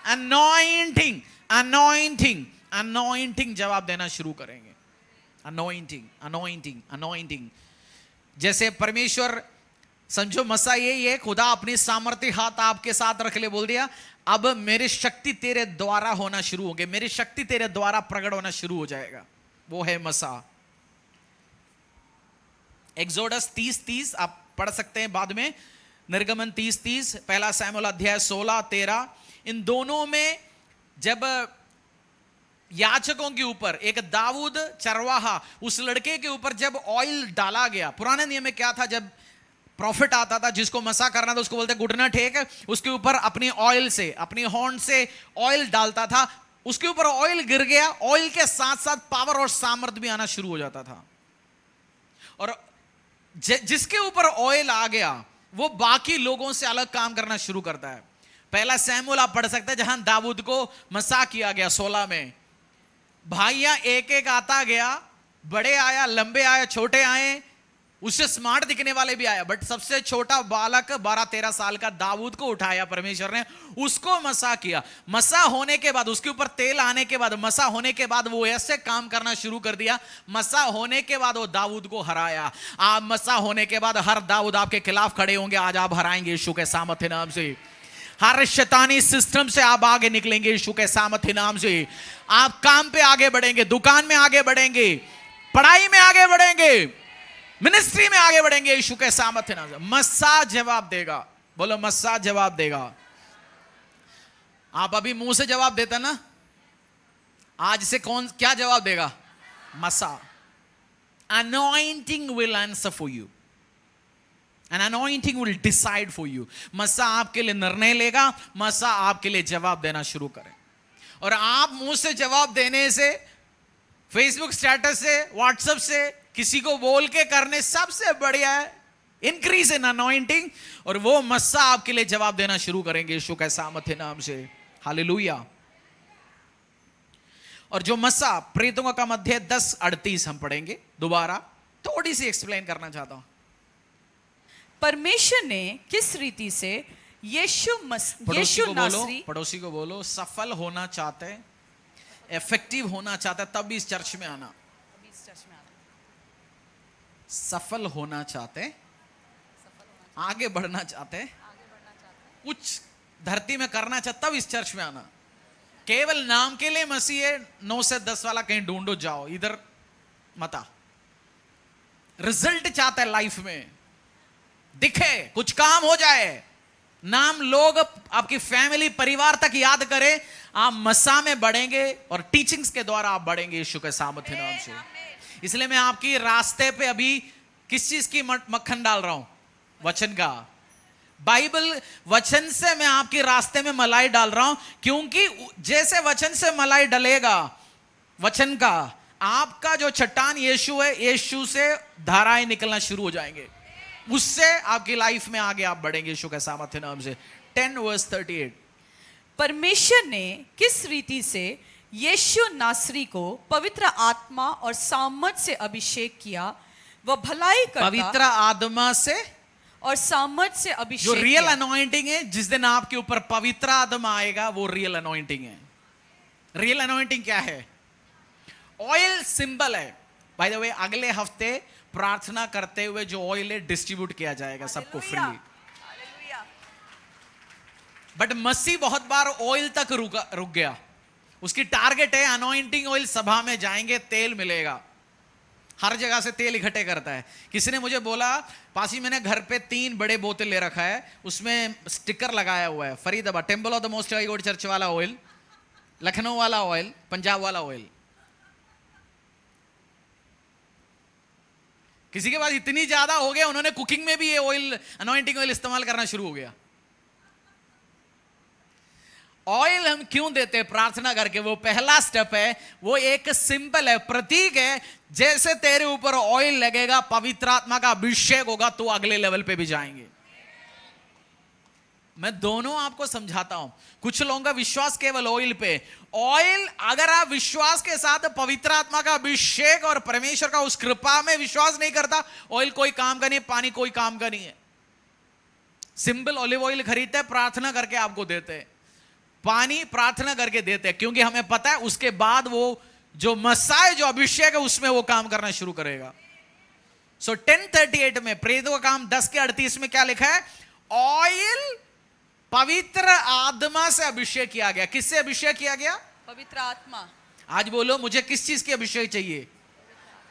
अनॉइंटिंग, अनॉइंटिंग, अनॉइंटिंग जवाब देना शुरू करेंगे। Anointing, anointing, anointing. जैसे परमेश्वर, समझो मसा यही है, खुदा अपनी सामर्थ्य हाथ आपके साथ रख ले, बोल दिया अब मेरी शक्ति तेरे द्वारा होना शुरू होगी, मेरी शक्ति तेरे द्वारा प्रकट होना शुरू हो जाएगा। वो है मसा। एक्सोडस 30:30 आप पढ़ सकते हैं बाद में, निर्गमन 30:30, पहला सैमुएल अध्याय 16-13। इन दोनों में जब याचकों के ऊपर एक दाऊद चरवाहा, उस लड़के के ऊपर जब ऑयल डाला गया, पुराने नियम में क्या था, जब प्रॉफिट आता था जिसको मसा करना था उसको बोलते घुटना टेक, उसके ऊपर अपनी ऑयल से, अपनी हॉर्न से ऑयल डालता था, उसके ऊपर ऑयल गिर गया, ऑयल के साथ साथ पावर और सामर्थ भी आना शुरू हो जाता था। और जिसके ऊपर ऑयल आ गया वो बाकी लोगों से अलग काम करना शुरू करता है। पहला सैमुएल आप पढ़ सकते हैं, जहां दाऊद को मसा किया गया 16 में। भाइयां एक एक आता गया, बड़े आया, लंबे आए, छोटे आए, उससे स्मार्ट दिखने वाले भी आया, बट सबसे छोटा बालक 12-13 साल का दाऊद को उठाया परमेश्वर ने, उसको मसा किया। मसा होने के बाद, उसके ऊपर तेल आने के बाद, मसा होने के बाद वो ऐसे काम करना शुरू कर दिया। मसा होने के बाद वो दाऊद को हराया। आप मसा होने के बाद हर दाऊद आपके खिलाफ खड़े होंगे, आज आप हराएंगे यीशु के सामर्थ्य नाम से। हर शैतानी सिस्टम से आप आगे निकलेंगे यीशु के सामर्थ्य नाम से। आप काम पे आगे बढ़ेंगे, दुकान में आगे बढ़ेंगे, पढ़ाई में आगे बढ़ेंगे, मिनिस्ट्री में आगे बढ़ेंगे यीशु के सामर्थ्य नाम से। मस्सा जवाब देगा। बोलो मस्सा जवाब देगा। आप अभी मुंह से जवाब देता ना, आज से कौन क्या जवाब देगा? मस्सा। Anointing will answer for you, an anointing will decide for you. मस्सा आपके लिए निर्णय लेगा, मस्सा आपके लिए जवाब देना शुरू करें। और आप मुंह से जवाब देने से, फेसबुक स्टेटस से, व्हाट्सएप से, किसी को बोल के करने, सबसे बढ़िया है इंक्रीज इन अनॉइंटिंग, और वो मस्सा आपके लिए जवाब देना शुरू करेंगे यीशु के सामर्थ्य नाम से। हालेलुया। और जो मस्सा प्रेतों का मध्य 10:38 हम पढ़ेंगे दोबारा, थोड़ी सी एक्सप्लेन करना चाहता हूं। परमेश्वर ने किस रीति से यीशु नासरी, पड़ोसी को बोलो सफल होना चाहते, इफेक्टिव होना चाहते, तब इस चर्च में आना। सफल होना चाहते, आगे बढ़ना चाहते, कुछ धरती में करना चाहते, तब इस चर्च में आना। केवल नाम के लिए मसीह है, 9 से 10 वाला कहीं ढूंढो जाओ, इधर मत आ। रिजल्ट चाहता है लाइफ में, दिखे, कुछ काम हो जाए, नाम लोग आपकी फैमिली परिवार तक याद करे, आप मसा में बढ़ेंगे और टीचिंग्स के द्वारा आप बढ़ेंगे यीशु के सामर्थ्य नाम से। इसलिए मैं आपकी रास्ते पे अभी किस चीज की मक्खन डाल रहा हूं? वचन का, बाइबल वचन से मैं आपके रास्ते में मलाई डाल रहा हूं, क्योंकि जैसे वचन से मलाई डलेगा वचन का, आपका जो चट्टान यीशु है, यीशु से धाराएं निकलना शुरू हो जाएंगे, उससे आपकी लाइफ में आगे आप बढ़ेंगे यीशु के सामर्थ्य नाम से। 10:38। परमेश्वर ने किस रीति से यीशु नासरी को पवित्र आत्मा और सामर्थ से अभिषेक किया, वह भलाई करता पवित्र आत्मा से, और सामर्थ से जो अभिषेक रियल किया। अनॉइंटिंग है, जिस दिन आपके ऊपर पवित्र आत्मा आएगा वो रियल अनॉइंटिंग है। रियल अनॉइंटिंग क्या है? ऑयल सिंबल है। बाय द वे, अगले हफ्ते प्रार्थना करते हुए जो ऑयल है डिस्ट्रीब्यूट किया जाएगा सबको फ्रीली। बट मसीह बहुत बार ऑयल तक रुक गया। उसकी टारगेट है अनॉइंटिंग ऑयल, सभा में जाएंगे तेल मिलेगा, हर जगह से तेल इकट्ठे करता है। किसी ने मुझे बोला, पासी मैंने घर पे 3 बड़े बोतल ले रखा है, उसमें स्टिकर लगाया हुआ है Faridabad temple of the most high God church वाला ऑयल, लखनऊ वाला ऑयल, पंजाब वाला ऑयल। किसी के पास इतनी ज्यादा हो गया, उन्होंने कुकिंग में भी ये ऑयल, अनॉइंटिंग ऑयल इस्तेमाल करना शुरू हो गया। ऑयल हम क्यों देते हैं? प्रार्थना करके। वो पहला स्टेप है, वो एक सिंबल है, प्रतीक है। जैसे तेरे ऊपर ऑयल लगेगा, पवित्र आत्मा का अभिषेक होगा, तो अगले लेवल पे भी जाएंगे। मैं दोनों आपको समझाता हूं। कुछ लोगों का विश्वास केवल ऑयल पे। ऑयल, अगर आप विश्वास के साथ पवित्र आत्मा का अभिषेक और परमेश्वर का उस कृपा में विश्वास नहीं करता, ऑयल कोई काम का नहीं, पानी कोई काम का नहीं है। सिंपल ऑलिव ऑयल खरीदते हैं, प्रार्थना करके आपको देते हैं। पानी प्रार्थना करके देते हैं, क्योंकि हमें पता है उसके बाद वो जो मसाह, जो अभिषेक है, उसमें वो काम करना शुरू करेगा। सो 10:38 में प्रेरितों का काम 10:38 में क्या लिखा है? ऑयल पवित्र आत्मा से अभिषेक किया गया। किससे अभिषेक किया गया? पवित्र आत्मा। आज बोलो, मुझे किस चीज की अभिषेक चाहिए?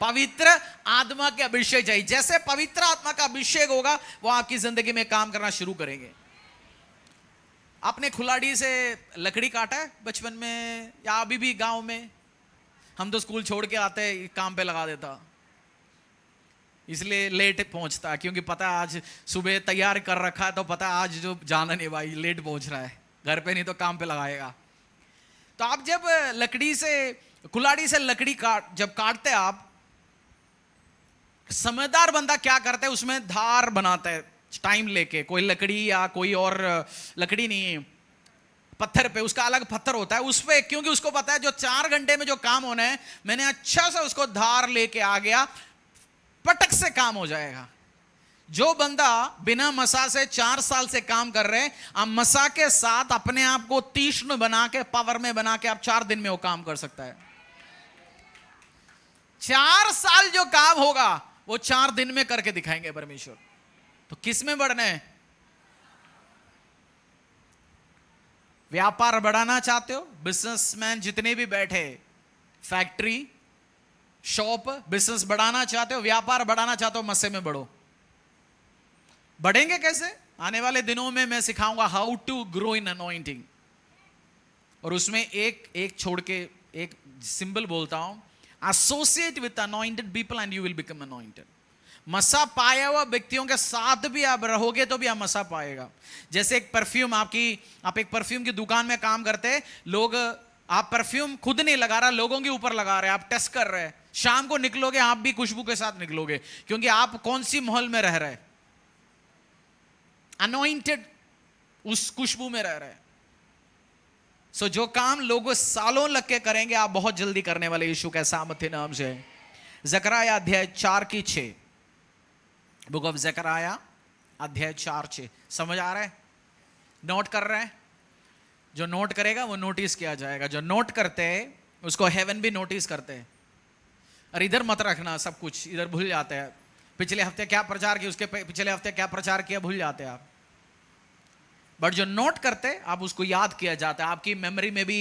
पवित्र आत्मा के अभिषेक चाहिए। जैसे पवित्र आत्मा का अभिषेक होगा, वो आपकी जिंदगी में काम करना शुरू करेंगे। आपने खुलाड़ी से लकड़ी काटा है बचपन में, या अभी भी गांव में? हम तो स्कूल छोड़ के आते काम पे लगा देता, इसलिए लेट पहुंचता है, क्योंकि पता है आज सुबह तैयार कर रखा है, तो पता है आज जो जाना नहीं भाई, लेट पहुंच रहा है घर पे, नहीं तो काम पे लगाएगा। तो आप जब लकड़ी से, कुल्हाड़ी से लकड़ी जब काटते हैं आप, समझदार बंदा क्या करता है, उसमें धार बनाता है टाइम लेके। कोई लकड़ी या कोई और लकड़ी नहीं, पत्थर पे, उसका अलग पत्थर होता है उस पे, क्योंकि उसको पता है जो 4 घंटे में जो काम होना है, मैंने अच्छा सा उसको धार लेके आ गया, पटक से काम हो जाएगा। जो बंदा बिना मसा से 4 साल से काम कर रहे हैं, आप मसा के साथ अपने आप को तीक्ष्ण बना के, पावर में बना के, आप 4 दिन में वो काम कर सकता है। 4 साल जो काम होगा वो 4 दिन में करके दिखाएंगे परमेश्वर। तो किस में बढ़ना है? व्यापार बढ़ाना चाहते हो? बिजनेसमैन जितने भी बैठे, फैक्ट्री, शॉप, बिजनेस बढ़ाना चाहते हो, व्यापार बढ़ाना चाहते हो, मस्से में बढ़ो। बढ़ेंगे कैसे? आने वाले दिनों में मैं सिखाऊंगा how to grow in anointing. और उसमें एक छोड़ के एक सिंबल बोलता हूं, associate with anointed people and you will become anointed. मसा पाया हुआ व्यक्तियों के साथ भी आप रहोगे तो भी आप मसा पाएगा। जैसे एक परफ्यूम, आप एक परफ्यूम की दुकान में काम करते, लोग, आप परफ्यूम खुद नहीं लगा रहा, लोगों के ऊपर लगा रहे, आप टेस्ट कर रहे हैं। शाम को निकलोगे आप भी खुशबू के साथ निकलोगे, क्योंकि आप कौन सी माहौल में रह रहे, अनॉइंटेड उस खुशबू में रह रहे। सो जो काम लोग सालों लग के करेंगे, आप बहुत जल्दी करने वाले यीशु के सामर्थ्य नाम से। जकरयाह अध्याय 4:6, बुक ऑफ जकरयाह अध्याय 4:6। समझ आ रहा है? नोट कर रहे हैं? जो नोट करेगा वो नोटिस किया जाएगा। जो नोट करते हैं उसको हेवन भी नोटिस करते हैं। और इधर मत रखना सब कुछ, इधर भूल जाते हैं। पिछले हफ्ते क्या प्रचार किया, उसके पिछले हफ्ते क्या प्रचार किया, भूल जाते हैं आप। बट जो नोट करते आप उसको याद किया जाता है, आपकी मेमोरी में भी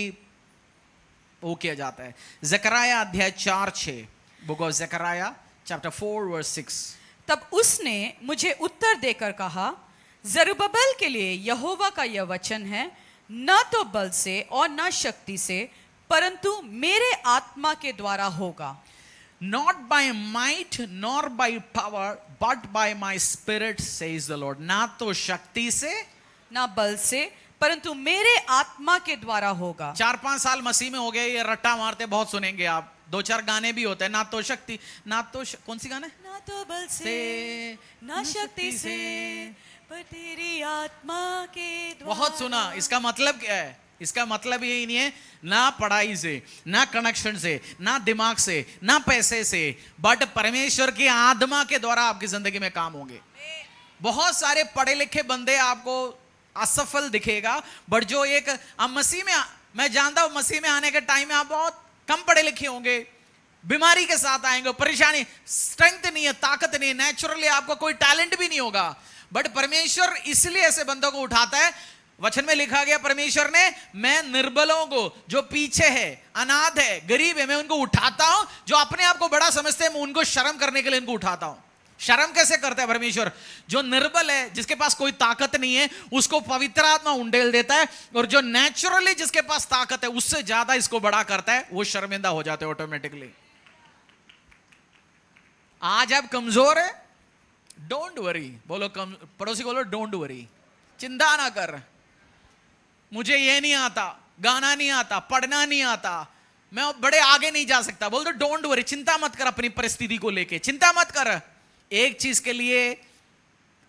वो किया जाता है। जकरयाह अध्याय 4:6, बुक ऑफ जकरयाह चैप्टर 4:6। तब उसने मुझे उत्तर देकर कहा, जरुब्बाबेल के लिए यहोवा का यह वचन है, न तो बल से और न शक्ति से, परंतु मेरे आत्मा के द्वारा होगा। Not by might nor by power but by my spirit says the Lord। ना तो शक्ति से ना बल से, परंतु मेरे आत्मा के द्वारा होगा। 4-5 साल मसीह में हो गए, ये रट्टा मारते बहुत सुनेंगे आप। 2-4 गाने भी होते हैं, ना तो शक्ति, ना तो कौन सी गाने? ना तो बल से ना शक्ति से, पर तेरी आत्मा के द्वारा। बहुत सुना। इसका मतलब क्या है? इसका मतलब यही नहीं है ना पढ़ाई से, ना कनेक्शन से, ना दिमाग से, ना पैसे से, बट परमेश्वर की आत्मा के द्वारा आपकी जिंदगी में काम होंगे। बहुत सारे पढ़े लिखे बंदे आपको असफल दिखेगा, बट जो एक अब मसीह में, मैं जानता हूं मसीह में आने के टाइम में आप बहुत कम पढ़े लिखे होंगे, बीमारी के साथ आएंगे, परेशानी, स्ट्रेंथ नहीं है, ताकत नहीं है, नेचुरली आपको कोई टैलेंट भी नहीं होगा, बट परमेश्वर इसलिए ऐसे बंदों को उठाता है। वचन में लिखा गया परमेश्वर ने, मैं निर्बलों को, जो पीछे है, अनाथ है, गरीब है, मैं उनको उठाता हूं। जो अपने आप को बड़ा समझते हैं, मैं उनको शर्म करने के लिए उनको उठाता हूं। शर्म कैसे करता है परमेश्वर? जो निर्बल है, जिसके पास कोई ताकत नहीं है, उसको पवित्र आत्मा उंडेल देता है, और जो नेचुरली जिसके पास ताकत है उससे ज्यादा इसको बड़ा करता है, वो शर्मिंदा हो जाते हैं ऑटोमेटिकली। आज आप कमजोर है, डोंट वरी, बोलो पड़ोसी बोलो डोंट वरी, चिंता ना कर, मुझे ये नहीं आता, गाना नहीं आता, पढ़ना नहीं आता, मैं बड़े आगे नहीं जा सकता, बोल दो डोंट वरी, चिंता मत कर अपनी परिस्थिति को लेके, चिंता मत कर। एक चीज के लिए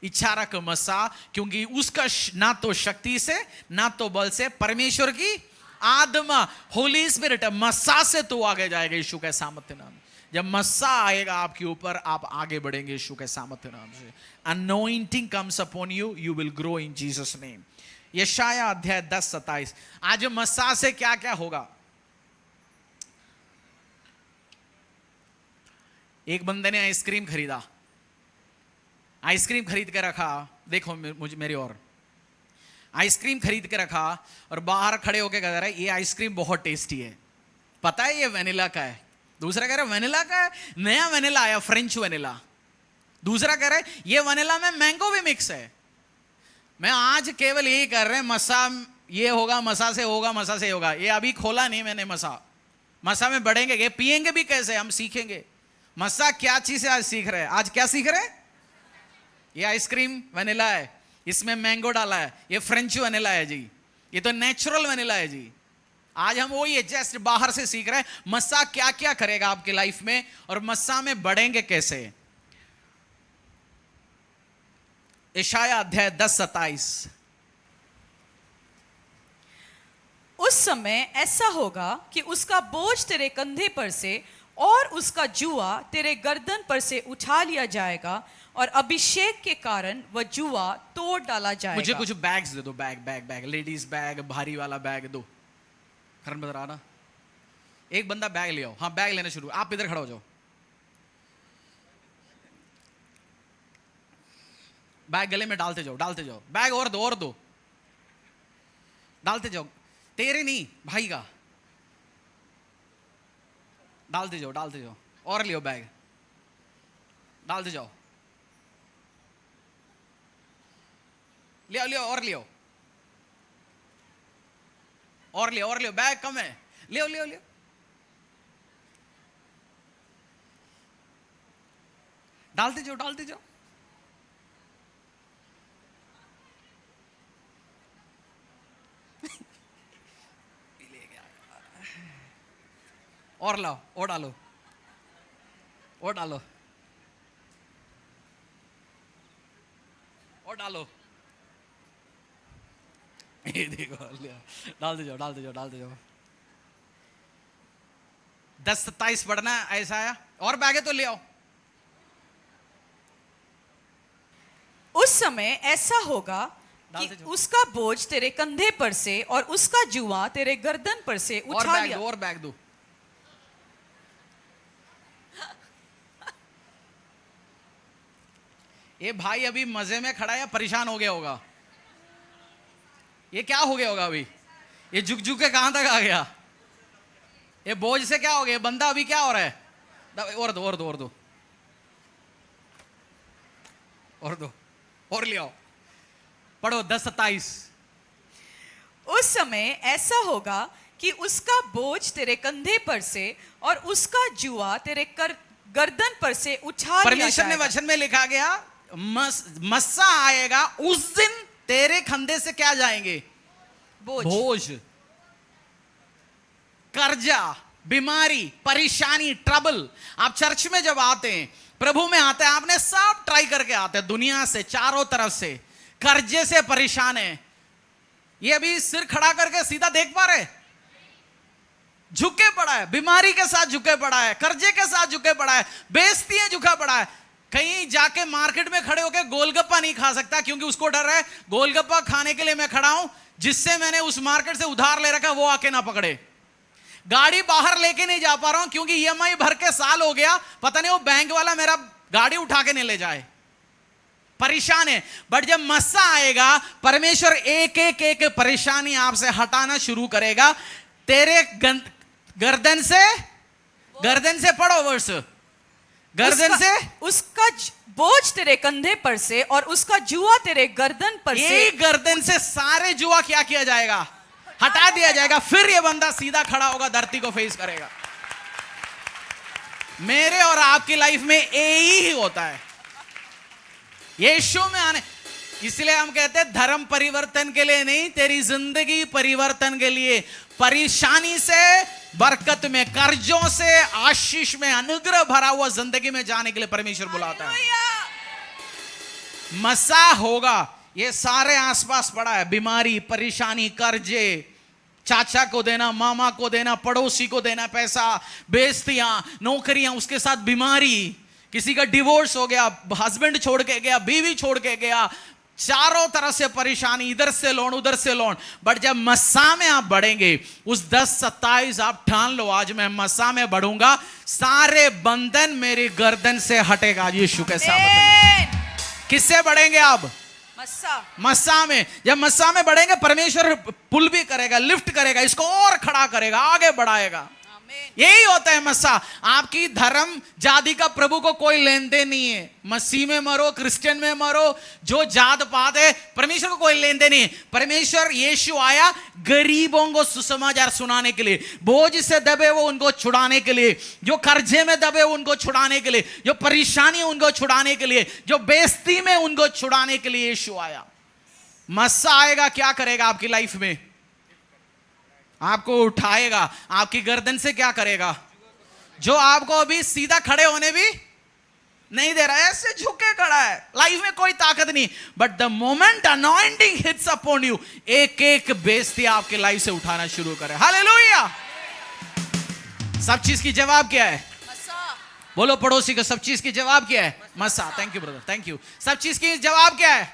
इच्छा रख मसा, क्योंकि उसका ना तो शक्ति से ना तो बल से, परमेश्वर की आत्मा, होली स्पिरिट, मसा से तो आगे जाएगा यीशु के सामर्थ्य नाम। जब मस्सा आएगा आपके ऊपर, आप आगे बढ़ेंगे यीशु के सामर्थ्य नाम से। Anointing comes upon you, you will grow in Jesus name. यशाया अध्याय 10:27। आज मस्सा से क्या क्या होगा? एक बंदे ने आइसक्रीम खरीदा, आइसक्रीम खरीद के रखा, देखो मुझे मेरी और, आइसक्रीम खरीद के रखा और बाहर खड़े होके कह रहा है ये आइसक्रीम बहुत टेस्टी है, पता है ये वेनिला का है। दूसरा कह रहा है वेनिला का है, नया वेनिला आया, फ्रेंच वेनिला। दूसरा कह रहा है ये वेनिला में मैंगो भी मिक्स है। मैं आज केवल यही कर रहे हैं, मसा ये होगा, मसा से होगा, मसा से होगा, ये अभी खोला नहीं मैंने मसा। मसा में बढ़ेंगे, ये पिएंगे भी कैसे, हम सीखेंगे। मसा क्या चीज है आज सीख रहे हैं। आज क्या सीख रहे हैं? ये आइसक्रीम वेनिला है, इसमें मैंगो डाला है, ये फ्रेंच वेनिला है जी, ये तो नेचुरल वेनिला है जी। आज हम वही है, जस्ट बाहर से सीख रहे हैं मस्सा क्या क्या करेगा आपकी लाइफ में, और मस्सा में बढ़ेंगे कैसे। यशाया अध्याय 10:27। उस समय ऐसा होगा कि उसका बोझ तेरे कंधे पर से और उसका जुआ तेरे गर्दन पर से उठा लिया जाएगा, और अभिषेक के कारण वह जुआ तोड़ डाला जाएगा। मुझे कुछ बैग्स दे दो, बैग, लेडीज बैग, भारी वाला बैग दो। खरन बता रहा ना, एक बंदा बैग ले आओ। हाँ बैग लेना शुरू, आप इधर खड़ा हो जाओ। बैग गले में डालते जाओ, बैग और दो, डालते जाओ, तेरे नहीं भाई का, डालते जाओ, और लियो बैग, डालते जाओ, लियो और लियो, बैग कम है, लियो। डालते जाओ। और लाओ, और डालो। ये देखो, डालते जाओ। 10:27 बढ़ना ऐसा आया, और बैग है तो ले आओ। उस समय ऐसा होगा कि उसका बोझ तेरे कंधे पर से और उसका जुआ तेरे गर्दन पर से उठा लिया। और बैग दो। ये भाई अभी मजे में खड़ा है, परेशान हो गया होगा। ये क्या हो गया होगा अभी? ये झुक के कहां तक आ गया? ये बोझ से क्या हो गया? बंदा अभी क्या हो रहा है? और दो, और ले आओ। पढ़ो 10:27। उस समय ऐसा होगा कि उसका बोझ तेरे कंधे पर से और उसका जुआ तेरे गर्दन पर से उठा लिया जाएगा। परमेश्वर ने वचन में लिखा गया, मस्सा आएगा उस दिन तेरे कंधे से क्या जाएंगे? बोझ, कर्जा, बीमारी, परेशानी, ट्रबल। आप चर्च में जब आते हैं, प्रभु में आते हैं, आपने सब ट्राई करके आते हैं, दुनिया से, चारों तरफ से कर्जे से परेशान है, ये अभी सिर खड़ा करके सीधा देख पा रहे? झुके पड़ा है, बीमारी के साथ झुके पड़ा है, कर्जे के साथ झुके पड़ा है, बेइज्जती है झुका पड़ा है। कहीं जाके मार्केट में खड़े होकर गोलगप्पा नहीं खा सकता, क्योंकि उसको डर है गोलगप्पा खाने के लिए मैं खड़ा हूं, जिससे मैंने उस मार्केट से उधार ले रखा वो आके ना पकड़े। गाड़ी बाहर लेके नहीं जा पा रहा हूं क्योंकि ईएमआई भर के साल हो गया, पता नहीं वो बैंक वाला मेरा गाड़ी उठा के नहीं ले जाए। परेशान है। बट जब मस्सा आएगा, परमेश्वर एक एक एक परेशानी आपसे हटाना शुरू करेगा। तेरे गर्दन से पढ़ो वर्ष, गर्दन से उसका बोझ तेरे कंधे पर से और उसका जुआ तेरे गर्दन पर से। एक गर्दन से सारे जुआ क्या किया जाएगा? हटा दिया जाएगा। फिर ये बंदा सीधा खड़ा होगा, धरती को फेस करेगा। मेरे और आपकी लाइफ में यही ही होता है, यीशु में आने। इसलिए हम कहते हैं धर्म परिवर्तन के लिए नहीं, तेरी जिंदगी परिवर्तन के लिए। परेशानी से बरकत में, कर्जों से आशीष में, अनुग्रह भरा हुआ जिंदगी में जाने के लिए परमेश्वर बुलाता है। मसा होगा। ये सारे आसपास पड़ा है, बीमारी, परेशानी, कर्जे, चाचा को देना, मामा को देना, पड़ोसी को देना पैसा, बेइज्जतियां, नौकरियां, उसके साथ बीमारी, किसी का डिवोर्स हो गया, हस्बैंड छोड़ के गया, बीवी छोड़ के गया, चारों तरफ से परेशानी, इधर से लोन उधर से लोन। बट जब मस्सा में आप बढ़ेंगे, उस 10-27 आप ठान लो, आज मैं मस्सा में बढ़ूंगा, सारे बंधन मेरी गर्दन से हटेगा। यीशु के साथ किससे बढ़ेंगे आप? मस्सा में। जब मस्सा में बढ़ेंगे, परमेश्वर पुल भी करेगा, लिफ्ट करेगा, इसको और खड़ा करेगा, आगे बढ़ाएगा। यही होता है मस्सा। आपकी धर्म जाति का प्रभु को कोई लेन देन नहीं है। मसीह में मरो, क्रिश्चियन में मरो, जो जात पात है, परमेश्वर को कोई लेन देन नहीं है। परमेश्वर यीशु आया गरीबों को सुसमाचार सुनाने के लिए, बोझ से दबे वो उनको छुड़ाने के लिए, जो कर्जे में दबे उनको छुड़ाने के लिए, जो परेशानी है उनको छुड़ाने के लिए, जो बेइज्जती में उनको छुड़ाने के लिए यीशु आया। मस्सा आएगा, क्या करेगा आपकी लाइफ में? आपको उठाएगा। आपकी गर्दन से क्या करेगा? जो आपको अभी सीधा खड़े होने भी नहीं दे रहा है, ऐसे झुके खड़ा है, लाइफ में कोई ताकत नहीं। But the moment anointing hits upon you, एक एक बेइज्जती आपके लाइफ से उठाना शुरू करे। हालेलुया। सब चीज की जवाब क्या है? बोलो पड़ोसी को, सब चीज की जवाब क्या है? मस्सा। Thank you brother, thank you. सब चीज की जवाब क्या है?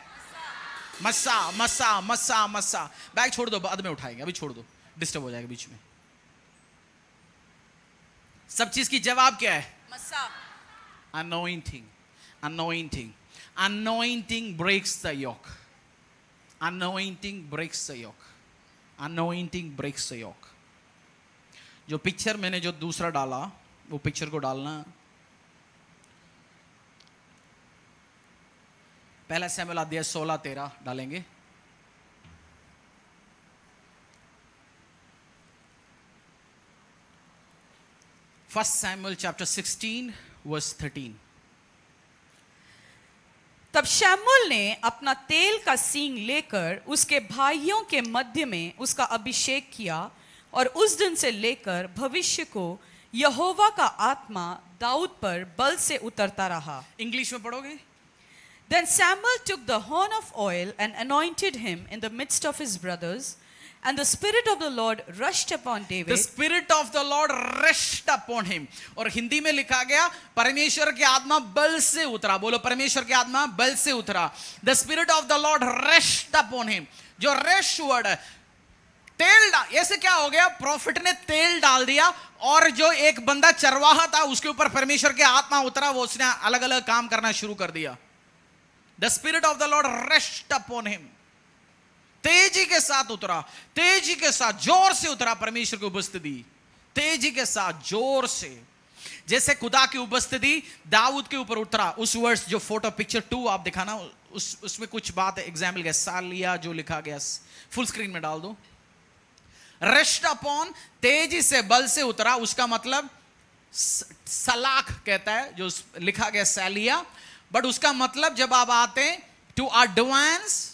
मस्सा, मस्सा, मस्सा, मस्सा। बैग छोड़ दो, बाद में उठाएंगे, अभी छोड़ दो, डिस्टर्ब हो जाएगा बीच में। सब चीज की जवाब क्या है? मस्सा। Anointing, anointing, anointing breaks the yoke, anointing breaks the yoke, anointing breaks the yoke. जो पिक्चर मैंने जो दूसरा डाला, वो पिक्चर को डालना। पहला सैमुएल अध्याय 16-13 डालेंगे। First Samuel chapter 16 verse 13. तब शमूएल ने अपना तेल का सींग लेकर उसके भाइयों के मध्य में उसका अभिषेक किया, और उस दिन से लेकर भविष्य को यहोवा का आत्मा दाऊद पर बल से उतरता रहा। इंग्लिश में पढ़ोगे? Then Samuel took the horn of oil and anointed him in the midst of his brothers. And the Spirit of the Lord rushed upon David. The Spirit of the Lord rushed upon him. और हिंदी में लिखा गया, परमेश्वर की आत्मा बल से उतरा। बोलो, परमेश्वर की आत्मा बल से उतरा। The Spirit of the Lord rushed upon him. जो रश वर्ड है, तेल डाल, ऐसे क्या हो गया? प्रॉफिट ने तेल डाल दिया, और जो एक बंदा चरवाहा था उसके ऊपर परमेश्वर की आत्मा उतरा, वो उसने अलग अलग काम करना शुरू कर दिया। The Spirit of the Lord rushed upon him. तेजी के साथ उतरा, तेजी के साथ जोर से उतरा, परमेश्वर की उपस्थिति तेजी के साथ जोर से, जैसे खुदा की उपस्थिति दाऊद के ऊपर उतरा। उस वर्ष जो फोटो पिक्चर 2 आप दिखाना, उसमें कुछ बात एग्जाम्पल के सालिया जो लिखा गया, फुल स्क्रीन में डाल दो। रश्ड अपॉन, तेजी से, बल से उतरा, उसका मतलब सलाख कहता है जो लिखा गया सालिया, बट उसका मतलब जब आप आते हैं टू एडवांस,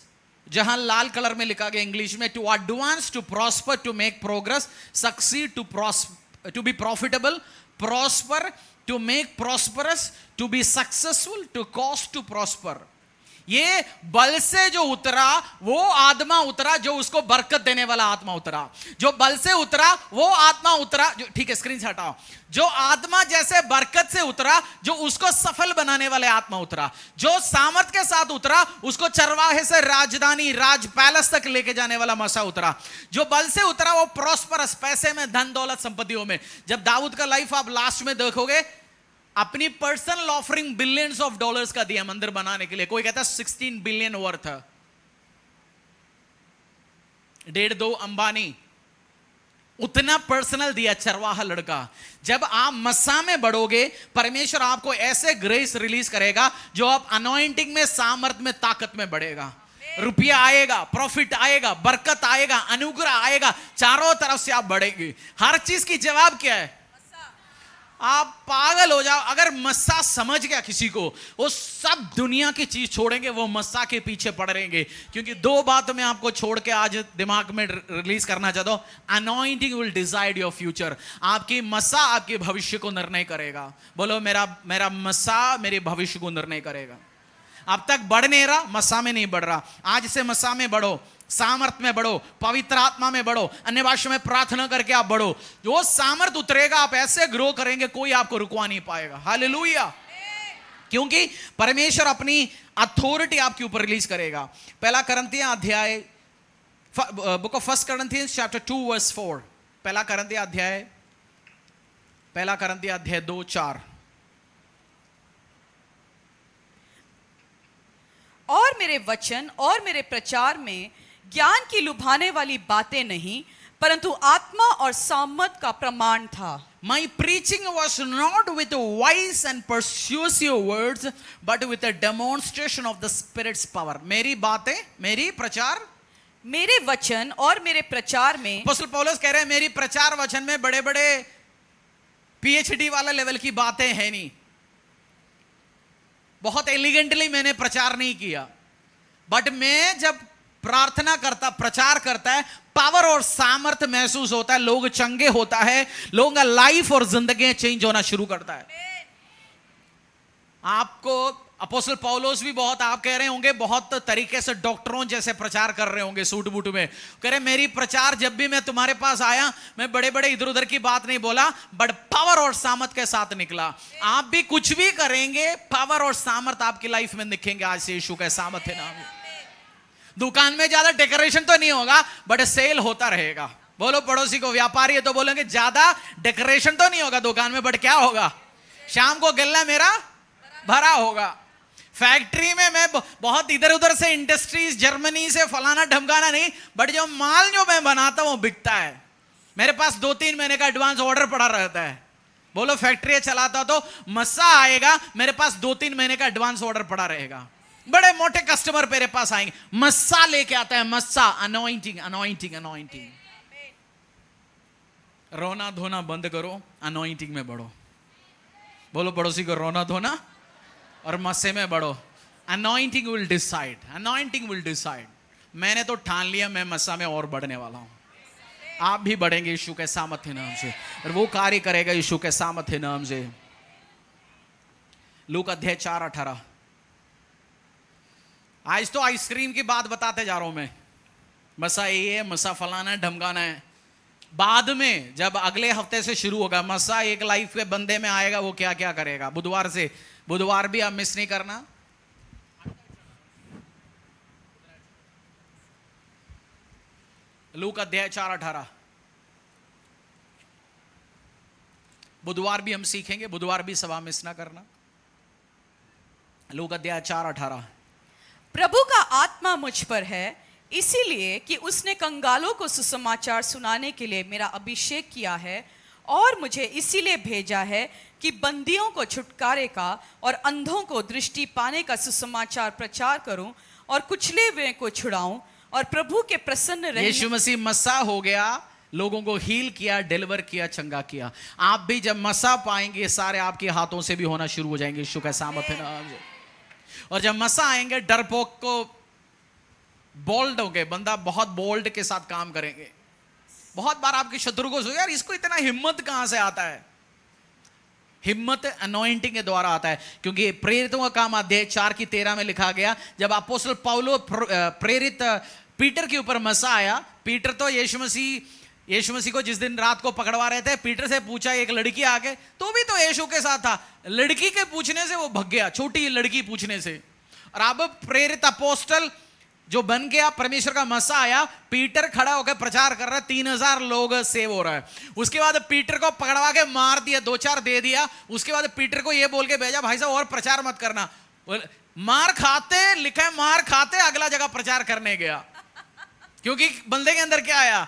जहां लाल कलर में लिखा गया इंग्लिश में, to advance, to prosper, to make progress, succeed, to be profitable, prosper, to make prosperous, to be successful, to cause to prosper. ये बल से जो उतरा वो आत्मा उतरा जो उसको बरकत देने वाला आत्मा उतरा। जो बल से उतरा वो आत्मा उतरा जो, ठीक है स्क्रीन से हटाओ, जो आत्मा जैसे बरकत से उतरा जो उसको सफल बनाने वाले आत्मा उतरा। जो सामर्थ के साथ उतरा उसको चरवाहे से राजधानी राज पैलेस तक लेके जाने वाला मसा उतरा। जो बल से उतरा वो प्रॉस्परस, पैसे में, धन दौलत, संपत्तियों में। जब दाऊद का लाइफ आप लास्ट में देखोगे, अपनी personal offering billions of dollars का दिया मंदिर बनाने के लिए। कोई कहता है 16 बिलियन वर्थ है, 1.5-2 अंबानी, उतना पर्सनल दिया चरवाहा लड़का। जब आप मस्सा में बढ़ोगे परमेश्वर आपको ऐसे ग्रेस रिलीज करेगा जो आप अनॉइंटिंग में, सामर्थ में, ताकत में बढ़ेगा। रुपया आएगा, प्रॉफिट आएगा, बरकत आएगा, अनुग्रह आएगा, चारों तरफ से आप बढ़ेंगे। हर चीज की जवाब क्या है? आप पागल हो जाओ अगर मस्सा समझ गया किसी को, वो सब दुनिया की चीज छोड़ेंगे, वो मस्सा के पीछे पड़ रहेंगे। क्योंकि 2 बात मैं आपको छोड़ के आज दिमाग में रिलीज करना चाहता हूं। Anointing will decide your future. आपकी मस्सा आपके भविष्य को निर्णय करेगा। बोलो मेरा मस्सा मेरे भविष्य को निर्णय करेगा। अब तक बढ़ नहीं रहा, मस्सा में नहीं बढ़ रहा, आज से मस्सा में बढ़ो, सामर्थ में बढ़ो, पवित्र आत्मा में बढ़ो, अन्य भाषा में प्रार्थना करके आप बढ़ो। जो सामर्थ उतरेगा आप ऐसे ग्रो करेंगे कोई आपको रुकवा नहीं पाएगा। हालेलुया। क्योंकि परमेश्वर अपनी अथॉरिटी आपके ऊपर रिलीज करेगा। पहला करंथिया अध्याय, book of 1 Corinthians chapter 2 verse 4। पहला करंथिया अध्याय 2:4। और मेरे वचन और मेरे प्रचार में ज्ञान की लुभाने वाली बातें नहीं, परंतु आत्मा और सामर्थ का प्रमाण था। My preaching was not with wise and persuasive words, but with a demonstration of the Spirit's power। मेरी बातें, मेरी प्रचार, मेरे वचन और मेरे प्रचार में, अपोस्तल पौलुस कह रहे हैं मेरी प्रचार वचन में बड़े बड़े PhD वाला लेवल की बातें हैं नहीं, बहुत एलिगेंटली मैंने प्रचार नहीं किया, बट मैं जब प्रार्थना करता, प्रचार करता है, पावर और सामर्थ्य महसूस होता है, लोग चंगे होता है, लोगों का लाइफ और जिंदगी चेंज होना शुरू करता है। आपको अपोस्तल पौलुस भी बहुत, आप कह रहे होंगे बहुत तरीके से डॉक्टरों जैसे प्रचार कर रहे होंगे सूट बूट में, कह रहे मेरी प्रचार जब भी मैं तुम्हारे पास आया मैं बड़े बड़े इधर उधर की बात नहीं बोला, बट पावर और सामर्थ के साथ निकला। आप भी कुछ भी करेंगे पावर और सामर्थ आपकी लाइफ में दिखेंगे आज से यीशु के सामर्थ है नाम। दुकान में ज्यादा डेकोरेशन तो नहीं होगा बट सेल होता रहेगा। बोलो पड़ोसी को, व्यापारी है तो बोलेंगे ज्यादा डेकोरेशन तो नहीं होगा दुकान में, बट क्या होगा? शाम को गल्ला मेरा भरा होगा। फैक्ट्री में मैं बहुत इधर उधर से इंडस्ट्रीज, जर्मनी से फलाना ढमकाना नहीं, बट जो माल जो मैं बनाता हूं वो बिकता है। मेरे पास 2-3 महीने का एडवांस ऑर्डर पड़ा रहता है। बोलो फैक्ट्री चलाता तो मस्सा आएगा, मेरे पास 2-3 महीने का एडवांस ऑर्डर पड़ा रहेगा। बड़े मोटे कस्टमर मेरे पास आएंगे, मस्सा लेके आता है, मस्सा, अनॉइंटिंग अनॉइंटिंग अनॉइंटिंग। रोना धोना बंद करो, अनॉइंटिंग में बढ़ो। बोलो पड़ोसी को, रोना धोना और मस्से में बढ़ो। Anointing will decide, anointing will decide. मैंने तो ठान लिया मैं मस्सा में और बढ़ने वाला हूं। आप भी बढ़ेंगे यीशु के सामर्थ्य नाम से, और वो कार्य करेगा यीशु के सामर्थ्य नाम से। लूका अध्याय 4:18। आज तो आइसक्रीम की बात बताते जा रहा हूं मैं, मसा ये है, मसा फलाना है, ढमकाना है। बाद में जब अगले हफ्ते से शुरू होगा मसा एक लाइफ के बंदे में आएगा, वो क्या क्या करेगा। बुधवार भी आप मिस नहीं करना। लूका अध्याय 4:18। बुधवार भी हम सीखेंगे, बुधवार भी सभा मिस ना करना। लूका अध्याय 4:18। प्रभु का आत्मा मुझ पर है, इसीलिए कि उसने कंगालों को सुसमाचार सुनाने के लिए मेरा अभिषेक किया है, और मुझे इसीलिए भेजा है कि बंदियों को छुटकारे का और अंधों को दृष्टि पाने का सुसमाचार प्रचार करूं, और कुचले हुए को छुड़ाऊं, और प्रभु के प्रसन्न रहने। यीशु मसीह मस्सा हो गया, लोगों को हील किया, डिलीवर किया, चंगा किया। आप भी जब मस्सा पाएंगे सारे आपके हाथों से भी होना शुरू हो जाएंगे यीशु का सामर्थ्य नाम से। और जब मस्सा आएंगे डरपोक को बोल्ड होंगे, बंदा बहुत बोल्ड के साथ काम करेंगे। बहुत बार आपके शत्रु को यार इसको इतना हिम्मत कहां से आता है, हिम्मत अनॉइंटिंग के द्वारा आता है, क्योंकि प्रेरितों का काम अध्याय 4:13 में लिखा गया, जब अपोस्तल पौलो प्रेरित पीटर के ऊपर मसा आया। पीटर तो यीशु मसीह को जिस दिन रात को पकड़वा रहे थे, पीटर से पूछा एक लड़की आके, तो भी तो यीशु के साथ था, लड़की के पूछने से वो भग गया, छोटी लड़की पूछने से। और अब प्रेरित अपोस्तल जो बन गया, परमेश्वर का मसा आया, पीटर खड़ा होकर प्रचार कर रहा है, 3000 लोग सेव हो रहा है। उसके बाद पीटर को पकड़वा के मार दिया, 2-4 दे दिया। उसके बाद पीटर को ये बोल के भेजा, भाई साहब और प्रचार मत करना। मार खाते, लिखा है मार खाते अगला जगह प्रचार करने गया, क्योंकि बंदे के अंदर क्या आया?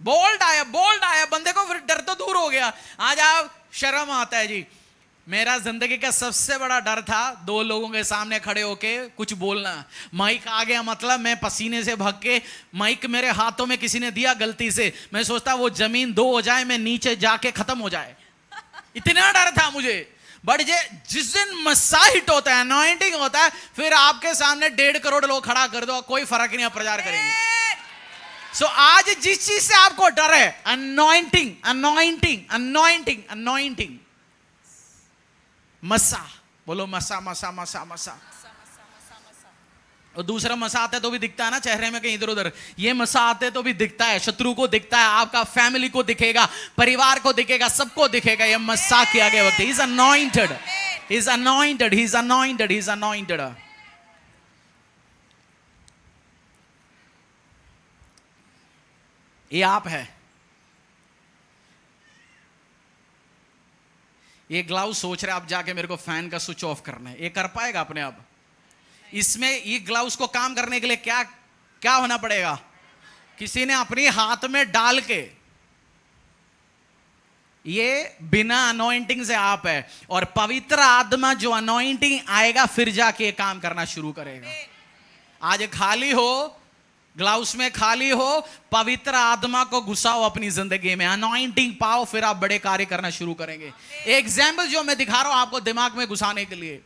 बोल्ड आया बंदे को, फिर डर तो दूर हो गया। आज आप शर्म आता है जी। मेरा जिंदगी का सबसे बड़ा डर था 2 लोगों के सामने खड़े होके कुछ बोलना। माइक आ गया, मतलब मैं पसीने से भग के, माइक मेरे हाथों में किसी ने दिया गलती से, मैं सोचता वो जमीन 2 हो जाए, मैं नीचे जाके खत्म हो जाए, इतना डर था मुझे। बट जिस दिन मसा हिट होता है, अनॉइंटिंग होता है, फिर आपके सामने 1.5 करोड़ लोग खड़ा कर दो, कोई फर्क नहीं, आप प्रचार करेंगे। सो आज जिस चीज से आपको डर है, अनॉइंटिंग अनॉइंटिंग अनॉइंटिंग अनॉइंटिंग, मसा बोलो, मसा मसा मसा मसा। और दूसरा मसा आता है तो भी दिखता है ना चेहरे में, कहीं इधर उधर। ये मसा आते तो भी दिखता है, शत्रु को दिखता है, आपका फैमिली को दिखेगा, परिवार को दिखेगा, सबको दिखेगा। ये मसा किया गया वक्त, he is anointed, he is anointed, he is anointed, he is anointed. ये आप है। ये ग्लव्स सोच रहे आप जाके मेरे को फैन का स्विच ऑफ करना है, ये कर पाएगा अपने आप? इसमें ये ग्लव्स को काम करने के लिए क्या क्या होना पड़ेगा? किसी ने अपने हाथ में डाल के, ये बिना अनॉइंटिंग से आप है, और पवित्र आत्मा जो अनॉइंटिंग आएगा फिर जाके ये काम करना शुरू करेगा। आज खाली हो, ग्लव्स में खाली हो, पवित्र आत्मा को घुसाओ अपनी जिंदगी में, अनॉइंटिंग पाओ, फिर आप बड़े कार्य करना शुरू करेंगे। एग्जाम्पल जो मैं दिखा रहा हूं आपको दिमाग में घुसाने के लिए,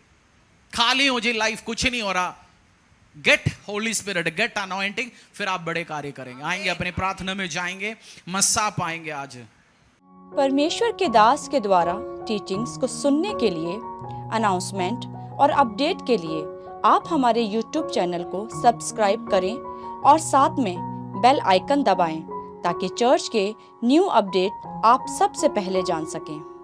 खाली हो जी लाइफ, कुछ नहीं हो रहा, get Holy Spirit, get anointing, फिर आप बड़े कार्य करेंगे। आएंगे अपने प्रार्थना में जाएंगे, मस्सा पाएंगे। आज परमेश्वर के दास के द्वारा टीचिंग्स को सुनने के लिए, अनाउंसमेंट और अपडेट के लिए आप हमारे YouTube चैनल को सब्सक्राइब करें और साथ में बेल आइकन दबाएं, ताकि चर्च के न्यू अपडेट आप सबसे पहले जान सकें।